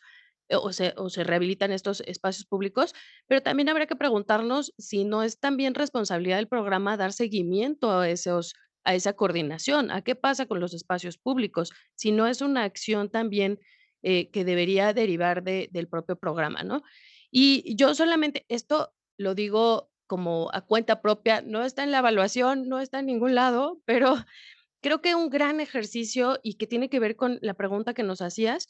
o se rehabilitan estos espacios públicos, pero también habría que preguntarnos si no es también responsabilidad del programa dar seguimiento a esa coordinación, a qué pasa con los espacios públicos, si no es una acción también que debería derivar del propio programa, ¿no? Y yo solamente, esto lo digo como a cuenta propia, no está en la evaluación, no está en ningún lado, pero creo que un gran ejercicio y que tiene que ver con la pregunta que nos hacías,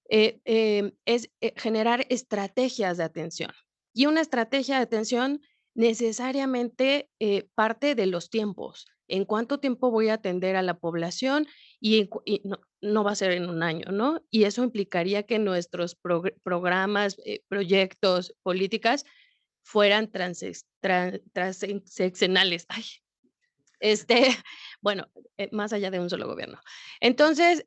es generar estrategias de atención. Y una estrategia de atención necesariamente parte de los tiempos. ¿En cuánto tiempo voy a atender a la población? Y no va a ser en un año, ¿no? Y eso implicaría que nuestros programas, proyectos, políticas fueran transeccionales. Ay, bueno, más allá de un solo gobierno. Entonces,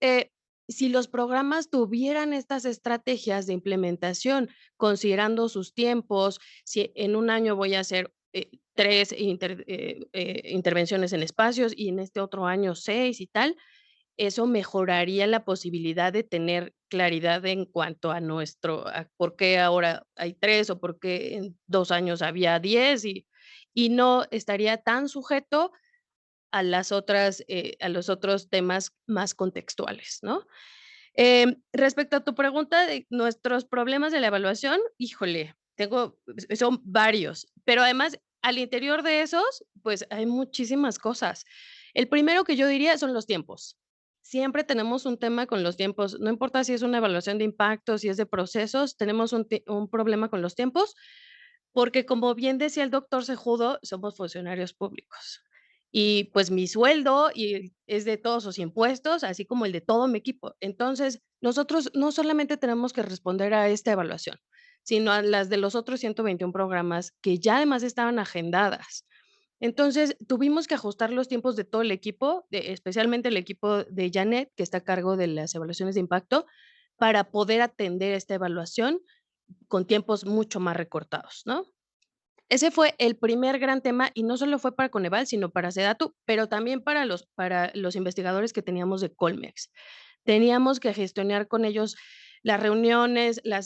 si los programas tuvieran estas estrategias de implementación, considerando sus tiempos, si en un año voy a hacer 3 intervenciones en espacios y en este otro año 6 y tal, eso mejoraría la posibilidad de tener claridad en cuanto a a por qué ahora hay 3 o por qué en 2 años había 10 y no estaría tan sujeto a a los otros temas más contextuales, ¿no? Respecto a tu pregunta de nuestros problemas de la evaluación, híjole, son varios, pero además al interior de esos, pues hay muchísimas cosas. El primero que yo diría son los tiempos. Siempre tenemos un tema con los tiempos, no importa si es una evaluación de impacto, si es de procesos, tenemos un problema con los tiempos, porque como bien decía el doctor Sejudo, somos funcionarios públicos. Y pues mi sueldo es de todos sus impuestos, así como el de todo mi equipo. Entonces, nosotros no solamente tenemos que responder a esta evaluación, sino a las de los otros 121 programas que ya además estaban agendadas. Entonces, tuvimos que ajustar los tiempos de todo el equipo, especialmente el equipo de Janet, que está a cargo de las evaluaciones de impacto, para poder atender esta evaluación con tiempos mucho más recortados, ¿no? Ese fue el primer gran tema, y no solo fue para Coneval, sino para SEDATU, pero también para los investigadores que teníamos de Colmex. Teníamos que gestionar con ellos las reuniones, la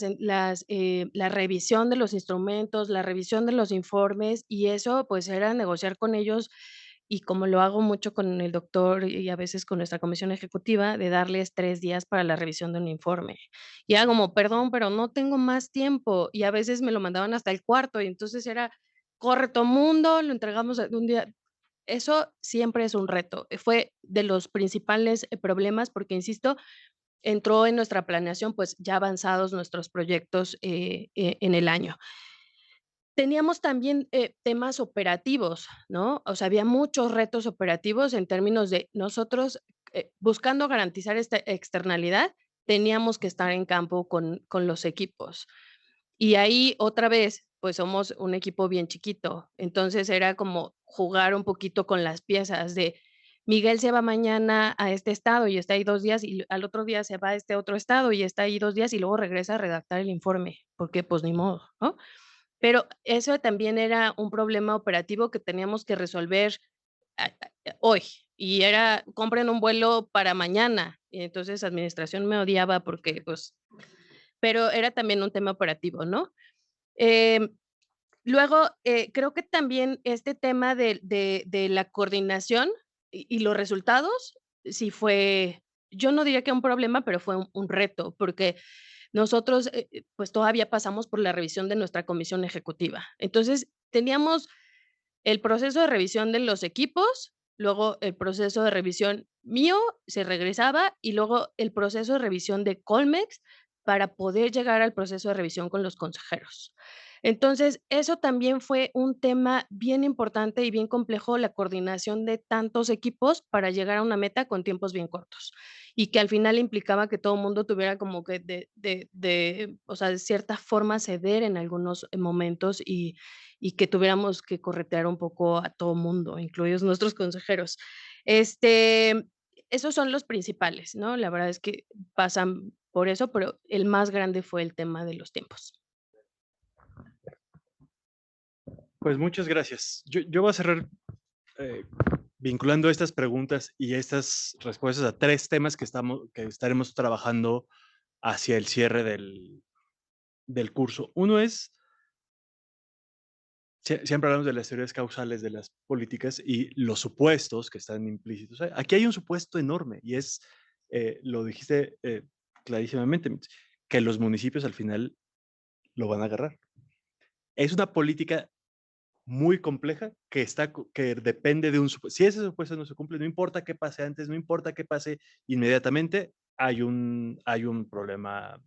revisión de los instrumentos, la revisión de los informes, y eso, pues, era negociar con ellos, y como lo hago mucho con el doctor y a veces con nuestra comisión ejecutiva, de darles 3 días para la revisión de un informe. Y era como: "Perdón, pero no tengo más tiempo", y a veces me lo mandaban hasta el cuarto, y entonces era: "Corre todo mundo, lo entregamos de un día". Eso siempre es un reto. Fue de los principales, problemas, porque, insisto, entró en nuestra planeación, pues, ya avanzados nuestros proyectos, en el año. Teníamos también, temas operativos, ¿no? O sea, había muchos retos operativos en términos de nosotros, buscando garantizar esta externalidad, teníamos que estar en campo con los equipos. Y ahí, otra vez, pues, somos un equipo bien chiquito. Entonces, era como jugar un poquito con las piezas de Miguel se va mañana a este estado y está ahí 2 días, y al otro día se va a este otro estado y está ahí 2 días, y luego regresa a redactar el informe, porque, pues, ni modo, ¿no? Pero eso también era un problema operativo que teníamos que resolver hoy, y era: "Compren un vuelo para mañana". Y entonces, administración me odiaba porque, pues, pero era también un tema operativo, ¿no? Em, Luego, creo que también este tema de la coordinación y los resultados, sí fue, yo no diría que un problema, pero fue un reto, porque nosotros, pues, todavía pasamos por la revisión de nuestra comisión ejecutiva. Entonces, teníamos el proceso de revisión de los equipos, luego el proceso de revisión mío, se regresaba, y luego el proceso de revisión de Colmex para poder llegar al proceso de revisión con los consejeros. Entonces, eso también fue un tema bien importante y bien complejo, la coordinación de tantos equipos para llegar a una meta con tiempos bien cortos, y que al final implicaba que todo el mundo tuviera como que o sea, de cierta forma ceder en algunos momentos y que tuviéramos que corretear un poco a todo mundo, incluidos nuestros consejeros. Este, esos son los principales, ¿no? La verdad es que pasan por eso, pero el más grande fue el tema de los tiempos. Pues muchas gracias. Yo voy a cerrar vinculando estas preguntas y estas respuestas a 3 temas que estaremos trabajando hacia el cierre del curso. Uno es, siempre hablamos de las teorías causales de las políticas y los supuestos que están implícitos. Aquí hay un supuesto enorme y es, lo dijiste clarísimamente, que los municipios al final lo van a agarrar. Es una política muy compleja que depende de un supuesto. Si ese supuesto no se cumple, no importa qué pase antes, no importa qué pase inmediatamente, hay un problema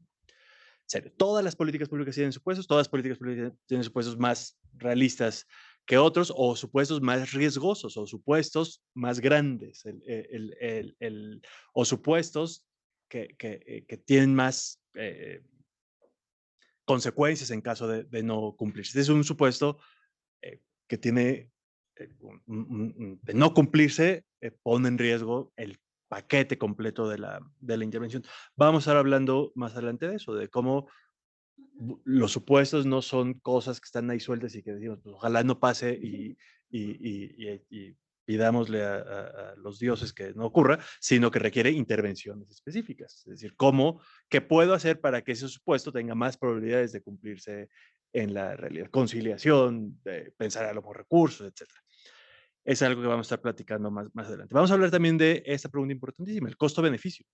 serio. Todas las políticas públicas tienen supuestos, todas las políticas públicas tienen supuestos más realistas que otros, o supuestos más riesgosos, o supuestos más grandes, o supuestos que tienen más consecuencias en caso de no cumplirse. Este es un supuesto que tiene, de no cumplirse, pone en riesgo el paquete completo de la intervención. Vamos a estar hablando más adelante de eso, de cómo los supuestos no son cosas que están ahí sueltas y que decimos, pues, ojalá no pase y pidámosle a los dioses que no ocurra, sino que requiere intervenciones específicas. Es decir, ¿qué puedo hacer para que ese supuesto tenga más probabilidades de cumplirse en la realidad? Conciliación, pensar a los recursos, etc. Es algo que vamos a estar platicando más adelante. Vamos a hablar también de esta pregunta importantísima, el costo-beneficio.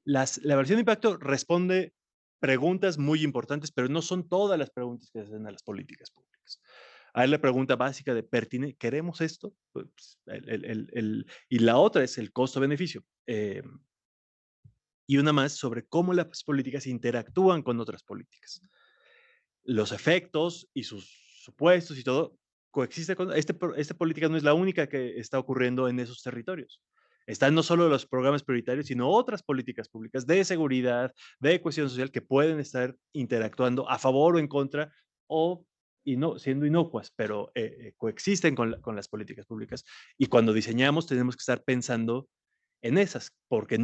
La evaluación de impacto responde preguntas muy importantes, pero no son todas las preguntas que se hacen a las políticas públicas. Hay la pregunta básica de pertinente, ¿queremos esto? Pues, y la otra es el costo-beneficio. Y una más sobre cómo las políticas interactúan con otras políticas. Los efectos y sus supuestos y todo coexiste con... Esta política no es la única que está ocurriendo en esos territorios. Están no solo los programas prioritarios, sino otras políticas públicas de seguridad, de cohesión social, que pueden estar interactuando a favor o en contra, o siendo inocuas, pero coexisten con las políticas públicas. Y cuando diseñamos tenemos que estar pensando en esas, porque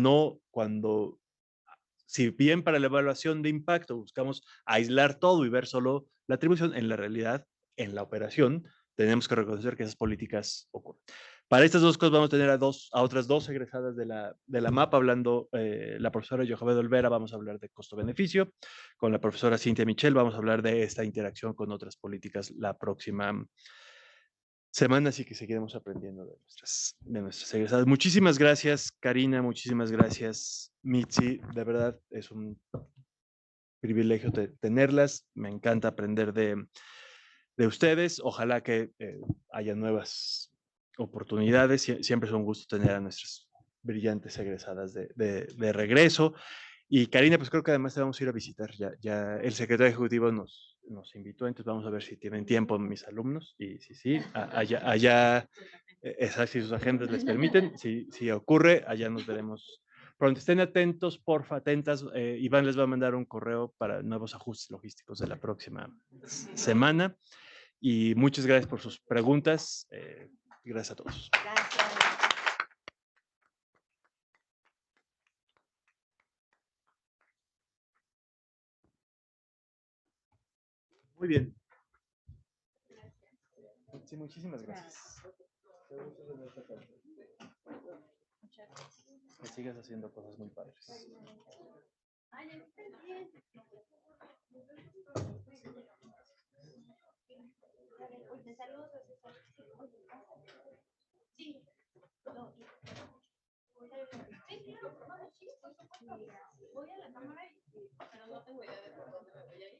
si bien para la evaluación de impacto buscamos aislar todo y ver solo la atribución, en la realidad, en la operación, tenemos que reconocer que esas políticas ocurren. Para estas dos cosas vamos a tener a otras dos egresadas de la MAP hablando, la profesora Yocheved Olvera, vamos a hablar de costo-beneficio, con la profesora Cintia Michel vamos a hablar de esta interacción con otras políticas la próxima semana, así que seguiremos aprendiendo de nuestras egresadas. Muchísimas gracias, Karina, muchísimas gracias, Mitzi, de verdad es un privilegio tenerlas, me encanta aprender de ustedes, ojalá que haya nuevas oportunidades, siempre es un gusto tener a nuestras brillantes egresadas de regreso. Y Karina, pues creo que además te vamos a ir a visitar. Ya el secretario ejecutivo nos invitó, entonces vamos a ver si tienen tiempo mis alumnos. Y sí, allá si sus agendas les permiten, si ocurre, allá nos veremos pronto. Estén atentos, porfa, atentas. Iván les va a mandar un correo para nuevos ajustes logísticos de la próxima semana. Y muchas gracias por sus preguntas. Gracias a todos. Gracias. Muy bien. Sí, muchísimas gracias. Que sigas haciendo cosas muy padres. Voy a la cámara, pero no tengo idea de por dónde me voy a ir.